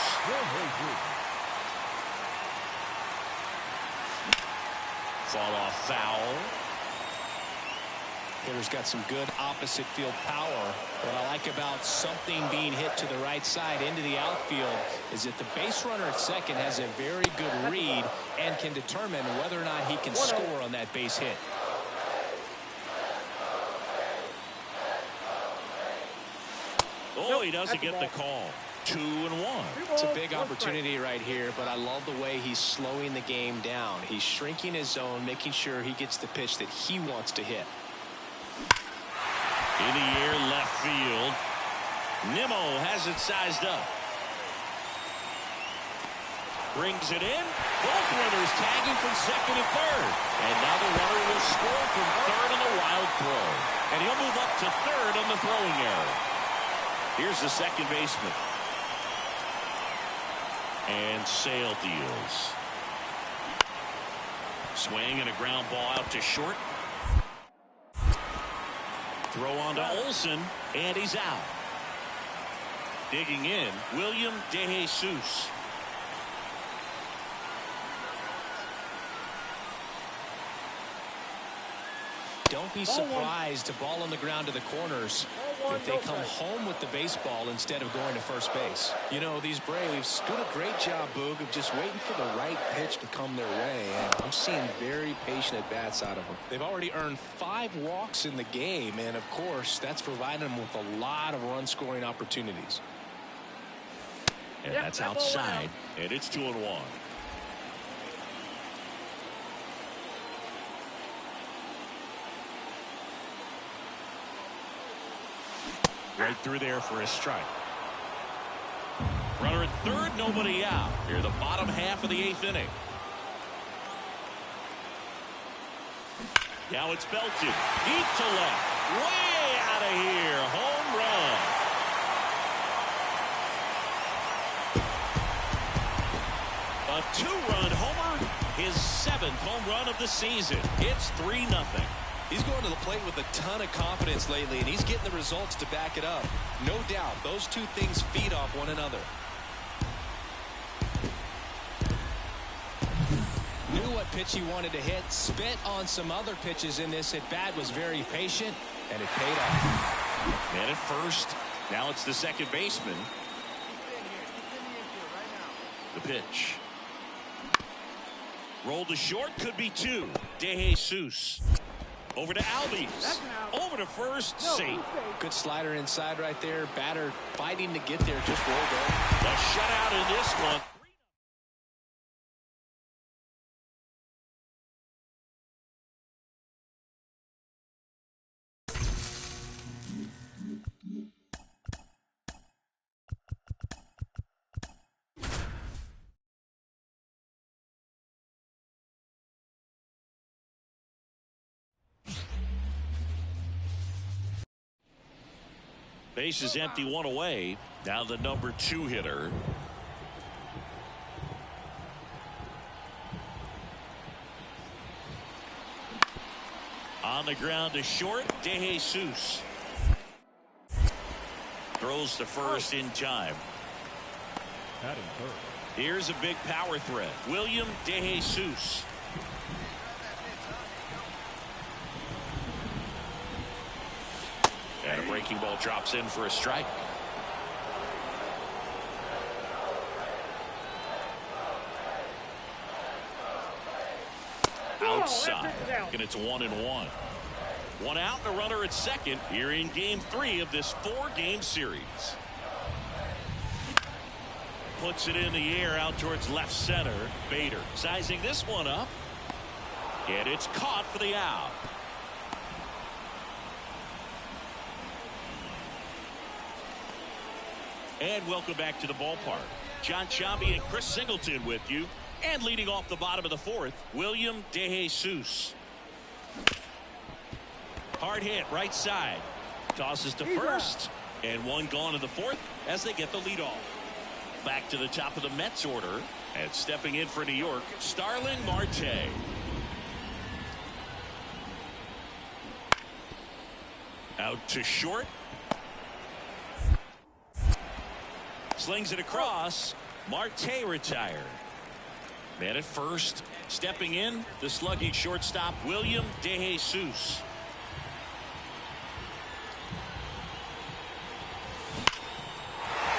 Fall off foul.
Hitter's got some good opposite field power. What I like about something being hit to the right side into the outfield is that the base runner at second has a very good read and can determine whether or not he can score on that base hit.
Oh, he doesn't get the call. 2-1.
It's a big opportunity right here, but I love the way he's slowing the game down. He's shrinking his zone, making sure he gets the pitch that he wants to hit.
In the air, left field. Nimmo has it sized up. Brings it in. Both runners tagging from second and third. And now the runner will score from third on the wild throw. And he'll move up to third on the throwing error. Here's the second baseman. And Sale deals. Swing and a ground ball out to short. Throw on to Olsen, and he's out. Digging in, William DeJesus.
Don't be surprised, a ball on the ground to the corners, if they come home with the baseball instead of going to first base.
You know, these Braves doing a great job, Boog, of just waiting for the right pitch to come their way. And I'm seeing very patient at-bats out of them.
They've already earned 5 walks in the game, and of course, that's providing them with a lot of run-scoring opportunities.
And that's outside, and it's 2-1. Right through there for a strike. Runner at third, nobody out. Here, the bottom half of the 8th inning. Now it's belted. Deep to left. Way out of here. Home run. A 2-run homer. His 7th home run of the season. It's 3-0.
He's going to the plate with a ton of confidence lately, and he's getting the results to back it up. No doubt, those two things feed off one another.
Knew what pitch he wanted to hit, spit on some other pitches in this at bat, was very patient, and it paid off.
And at first, now it's the second baseman. The pitch. Rolled to short, could be 2. DeJesus. Over to Albies. Over to first, safe.
Good slider inside right there. Batter fighting to get there, just rolled over.
A shutout in this one. Base is empty, 1 away. Now the number 2 hitter. On the ground to short, DeJesus. Throws to first in time. Here's a big power threat. William DeJesus. And a breaking ball drops in for a strike. Outside. And it's 1-1. 1 out and a runner at second here in game 3 of this 4-game series. Puts it in the air out towards left center. Bader sizing this one up. And it's caught for the out. And welcome back to the ballpark. John Sciambi and Chris Singleton with you. And leading off the bottom of the 4th, William DeJesus. Hard hit right side. Tosses to first. And 1 gone in the 4th as they get the lead off. Back to the top of the Mets order. And stepping in for New York, Starling Marte. Out to short. Slings it across. Marte retired. Man at first. Stepping in, the slugging shortstop, William DeJesus.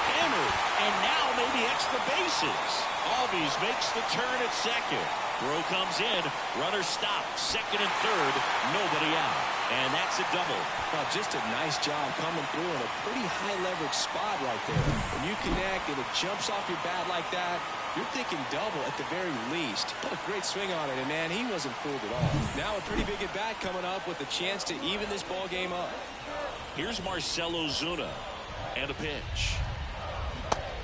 Hammered. And now maybe extra base misses. Albies makes the turn at second. Throw comes in. Runner stopped. Second and third. Nobody out. And that's a double.
Well, just a nice job coming through in a pretty high leverage spot right there. When you connect and it jumps off your bat like that, you're thinking double at the very least. What a great swing on it, and man, he wasn't fooled at all. Now a pretty big at bat coming up with a chance to even this ball game up.
Here's Marcelo Zuna. And a pitch.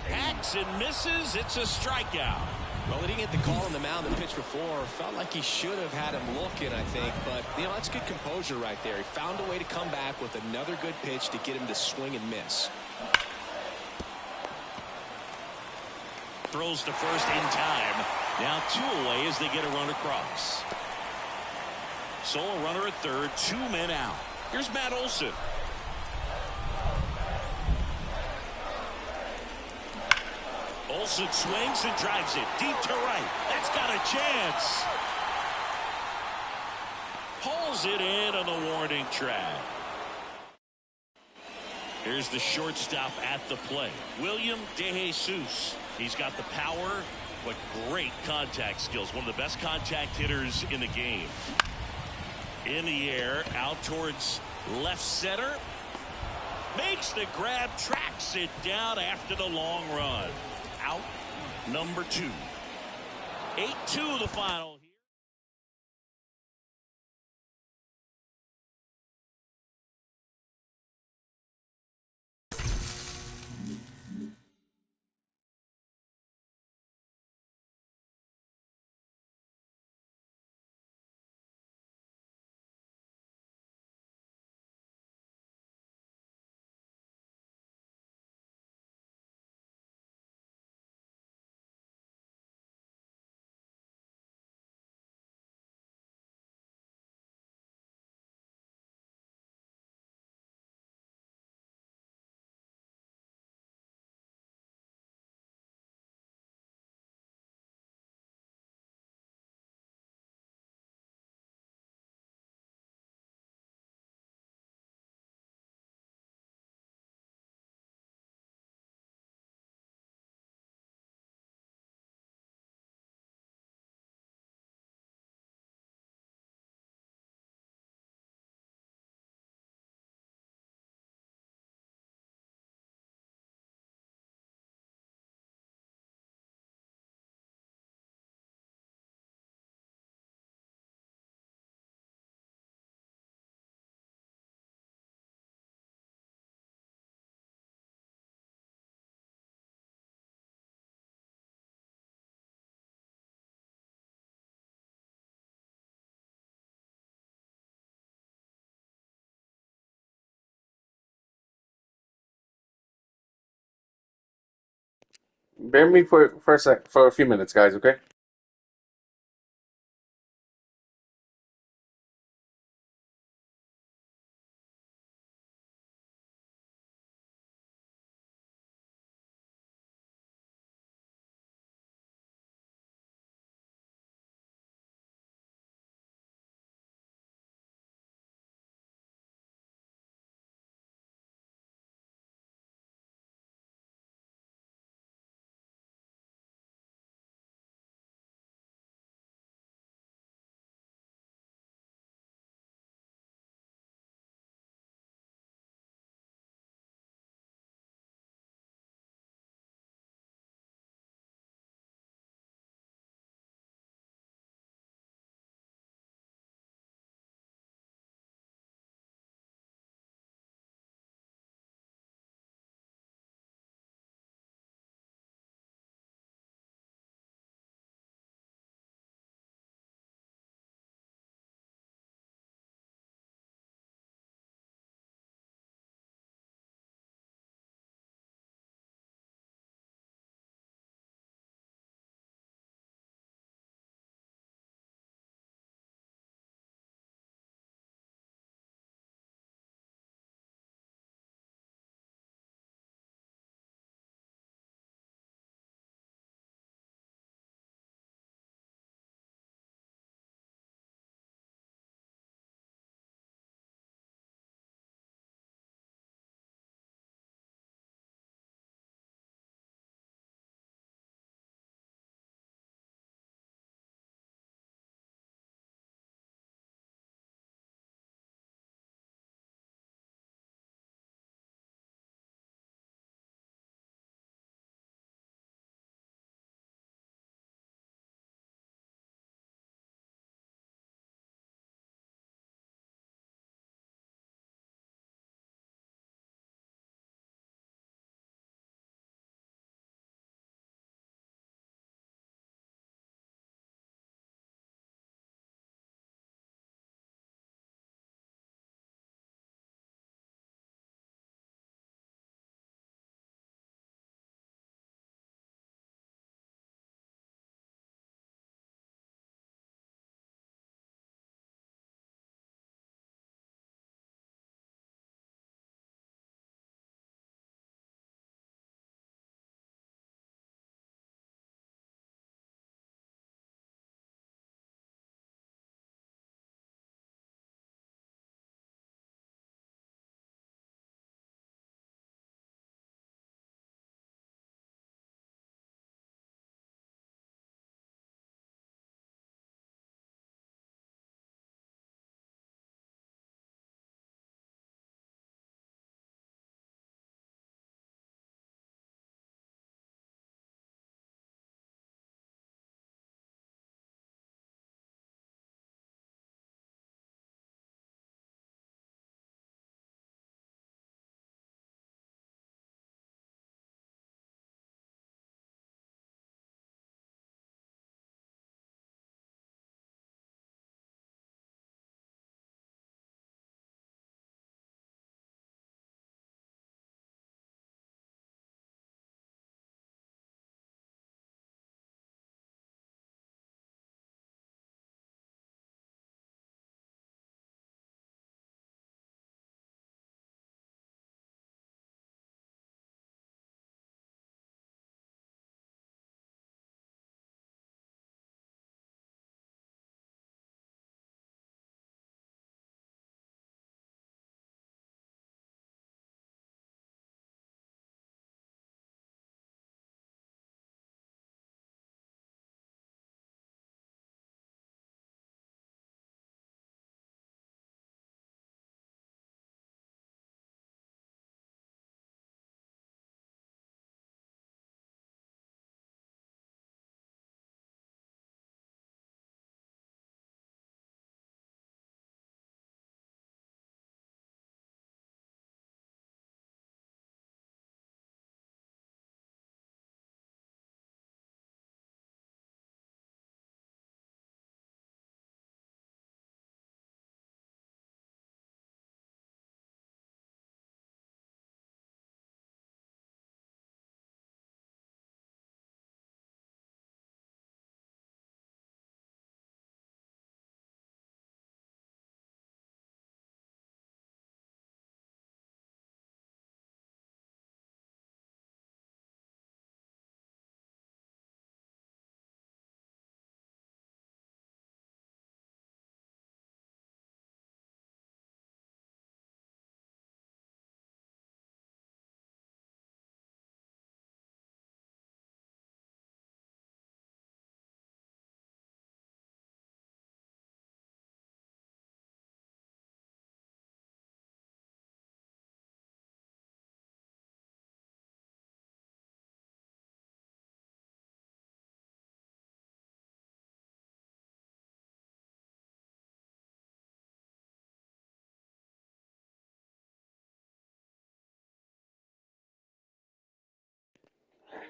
Hacks and misses. It's a strikeout.
Well, he didn't get the call on the mound the pitch before. Felt like he should have had him looking, I think. But, you know, that's good composure right there. He found a way to come back with another good pitch to get him to swing and miss.
Throws to first in time. Now 2 away as they get a run across. Solo runner at third. 2 men out. Here's Matt Olson. Olson swings and drives it deep to right. That's got a chance. Pulls it in on the warning track. Here's the shortstop at the plate, William DeJesus. He's got the power, but great contact skills. One of the best contact hitters in the game. In the air, out towards left center. Makes the grab, tracks it down after the long run. Out number 2. 8-2 the final.
Bear me for a sec, for a few minutes, guys. Okay.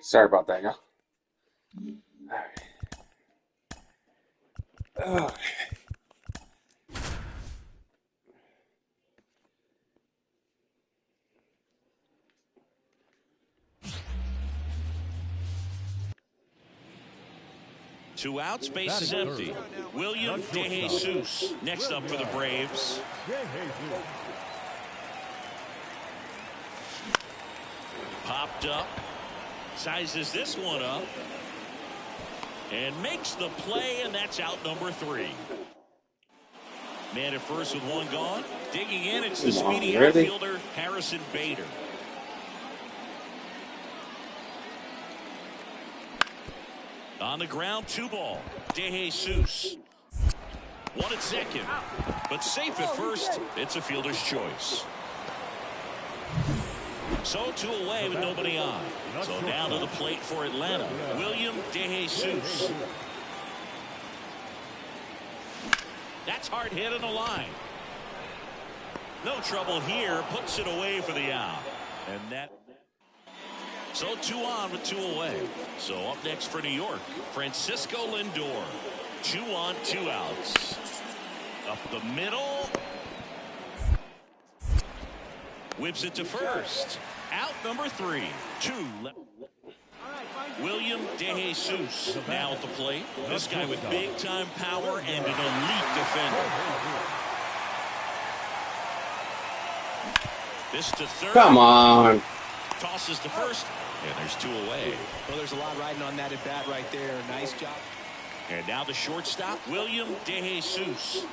Sorry about that, y'all. Ugh.
2 outs, base is empty. William DeJesus next up for the Braves. Popped up, sizes this one up, and makes the play, and that's out number 3. Man at first with 1 gone. Digging in, it's the speedy outfielder, Harrison Bader. On the ground, 2 ball. DeJesus. 1 at second, but safe at first. It's a fielder's choice. So 2 away with nobody on. So now to the plate for Atlanta, William DeJesus. That's hard hit on the line. No trouble here. Puts it away for the out. And that. So 2 on with 2 away. So up next for New York, Francisco Lindor. 2 on, 2 outs. Up the middle. Whips it to first. Out number 3. 2 left. William DeJesus now at the plate. This guy with big time power and an elite defender. This to third.
Come on.
Tosses to first, and there's 2 away.
Well, there's a lot riding on that at bat right there. Nice job.
And now the shortstop, William DeJesus.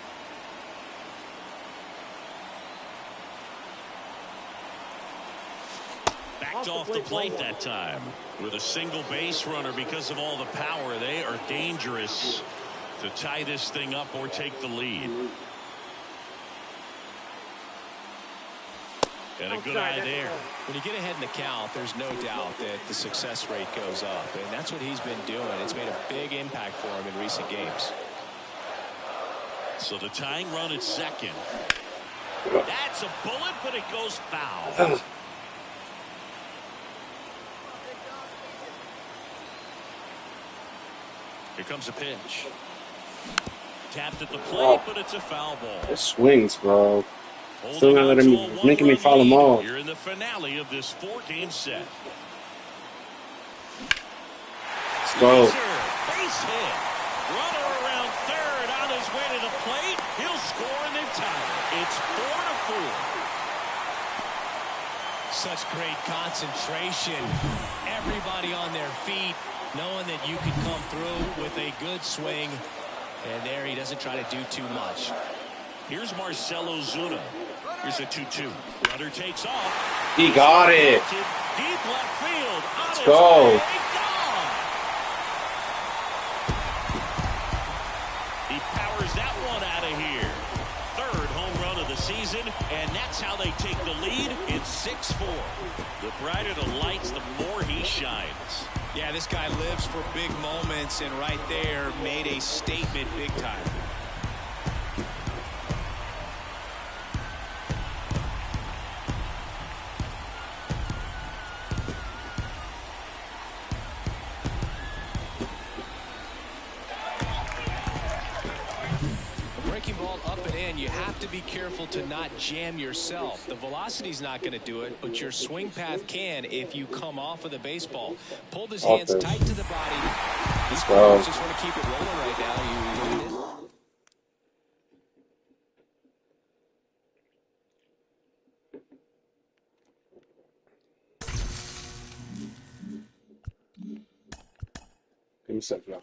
Backed off the plate that time with a single base runner because of all the power. They are dangerous to tie this thing up or take the lead. And a good eye there.
When you get ahead in the count, there's no doubt that the success rate goes up, and that's what he's been doing. It's made a big impact for him in recent games.
So the tying run at second. That's a bullet, but it goes foul. Here comes a pitch. Tapped at the plate, but it's a foul ball.
It swings, bro. Still not letting me, making me follow them all.
You're in the finale of this 4-game set.
Let's go.
Base hit. Runner around third on his way to the plate. He'll score and then tie it. It's 4-4.
Such great concentration. Everybody on their feet, knowing that you can come through with a good swing. And there he doesn't try to do too much.
Here's Marcelo Zuna. Here's a 2-2. Runner takes off.
He got it.
Deep left field.
Let's go.
He powers that one out of here. 3rd home run of the season, and that's how they take the lead in 6-4. The brighter the lights, the more he shines.
Yeah, this guy lives for big moments, and right there made a statement big time. You have to be careful to not jam yourself. The velocity's not going to do it, but your swing path can if you come off of the baseball. Pulled his hands tight to the body. These players just want to keep it rolling right now.
Give me a second, y'all.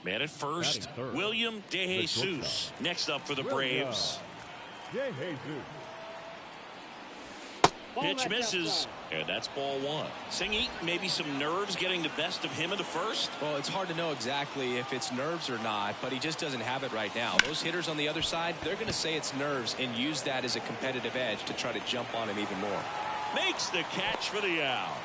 Man at first, William DeJesus. Next up for the Braves. Pitch misses, and that's ball one. Singy, maybe some nerves getting the best of him in the first?
Well, it's hard to know exactly if it's nerves or not, but he just doesn't have it right now. Those hitters on the other side, they're going to say it's nerves and use that as a competitive edge to try to jump on him even more.
Makes the catch for the out.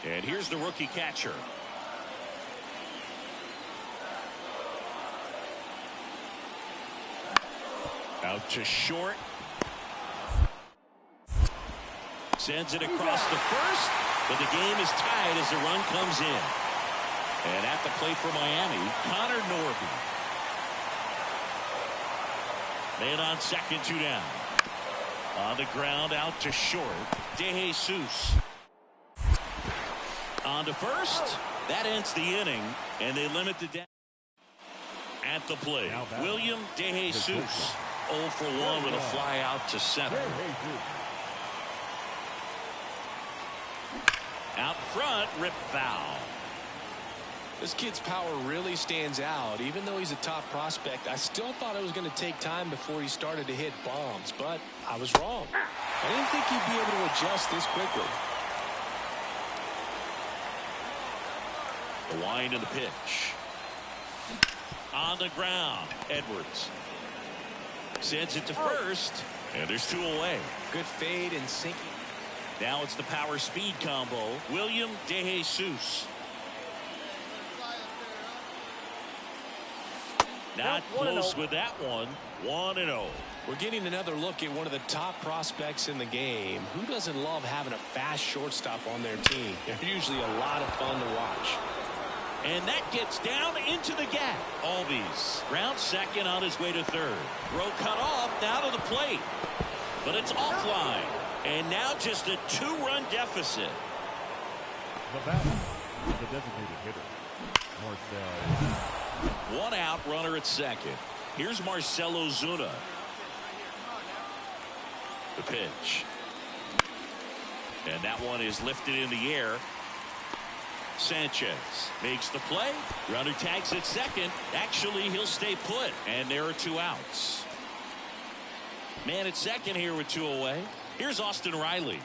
And here's the rookie catcher. Out to short. Sends it across the first, but the game is tied as the run comes in. And at the plate for Miami, Connor Norby. Man on second, 2 down. On the ground, out to short. DeJesus. On to first. That ends the inning, and they limit the down. At the plate, William DeJesus. 0 for 1 with a fly out to center. Out front, rip foul.
This kid's power really stands out. Even though he's a top prospect, I still thought it was going to take time before he started to hit bombs, but I was wrong. I didn't think he'd be able to adjust this quickly.
The wind and the pitch. On the ground, Edwards. Sends it to first, and there's 2 away.
Good fade and sinking.
Now it's the power speed combo. William DeJesus. Not close with that one. 1-0.
We're getting another look at one of the top prospects in the game. Who doesn't love having a fast shortstop on their team? They're usually a lot of fun to watch.
And that gets down into the gap. Albies round second on his way to third. Throw cut off, now to the plate. But it's offline. And now just a 2-run deficit.
The batter, the designated hitter, Marcell.
1 out, runner at second. Here's Marcell Ozuna. The pitch. And that one is lifted in the air. Sanchez makes the play. Runner tags at second. Actually, he'll stay put. And there are 2 outs. Man at second here with 2 away. Here's Austin Riley.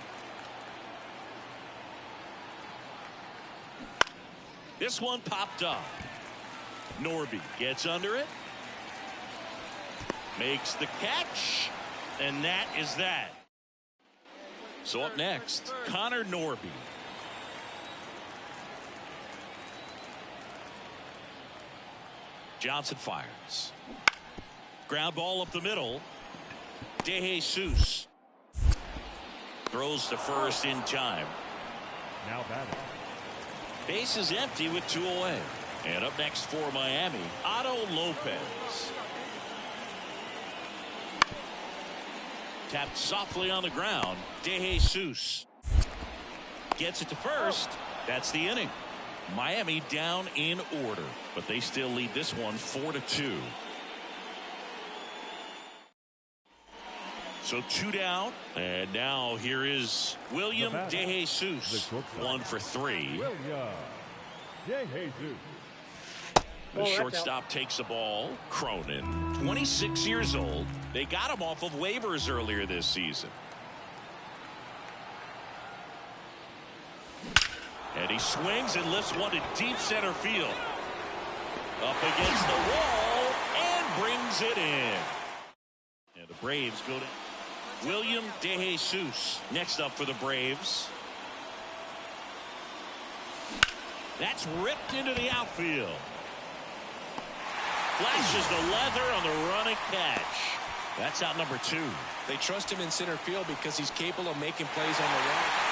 This one popped up. Norby gets under it. Makes the catch. And that is that. So up next, Connor Norby. Johnson fires. Ground ball up the middle. DeJesus throws to first in time.
Now batting.
Base is empty with 2 away. And up next for Miami, Otto Lopez. Tapped softly on the ground. DeJesus gets it to first. That's the inning. Miami down in order, but they still lead this one 4-2. So 2 down, and now here is William DeJesus. 1 for 3.
William DeJesus.
The shortstop takes the ball. Cronin, 26 years old. They got him off of waivers earlier this season. And he swings and lifts one to deep center field. Up against the wall and brings it in. And the Braves go to William DeJesus. Next up for the Braves. That's ripped into the outfield. Flashes the leather on the running catch. That's out number 2.
They trust him in center field because he's capable of making plays on the run.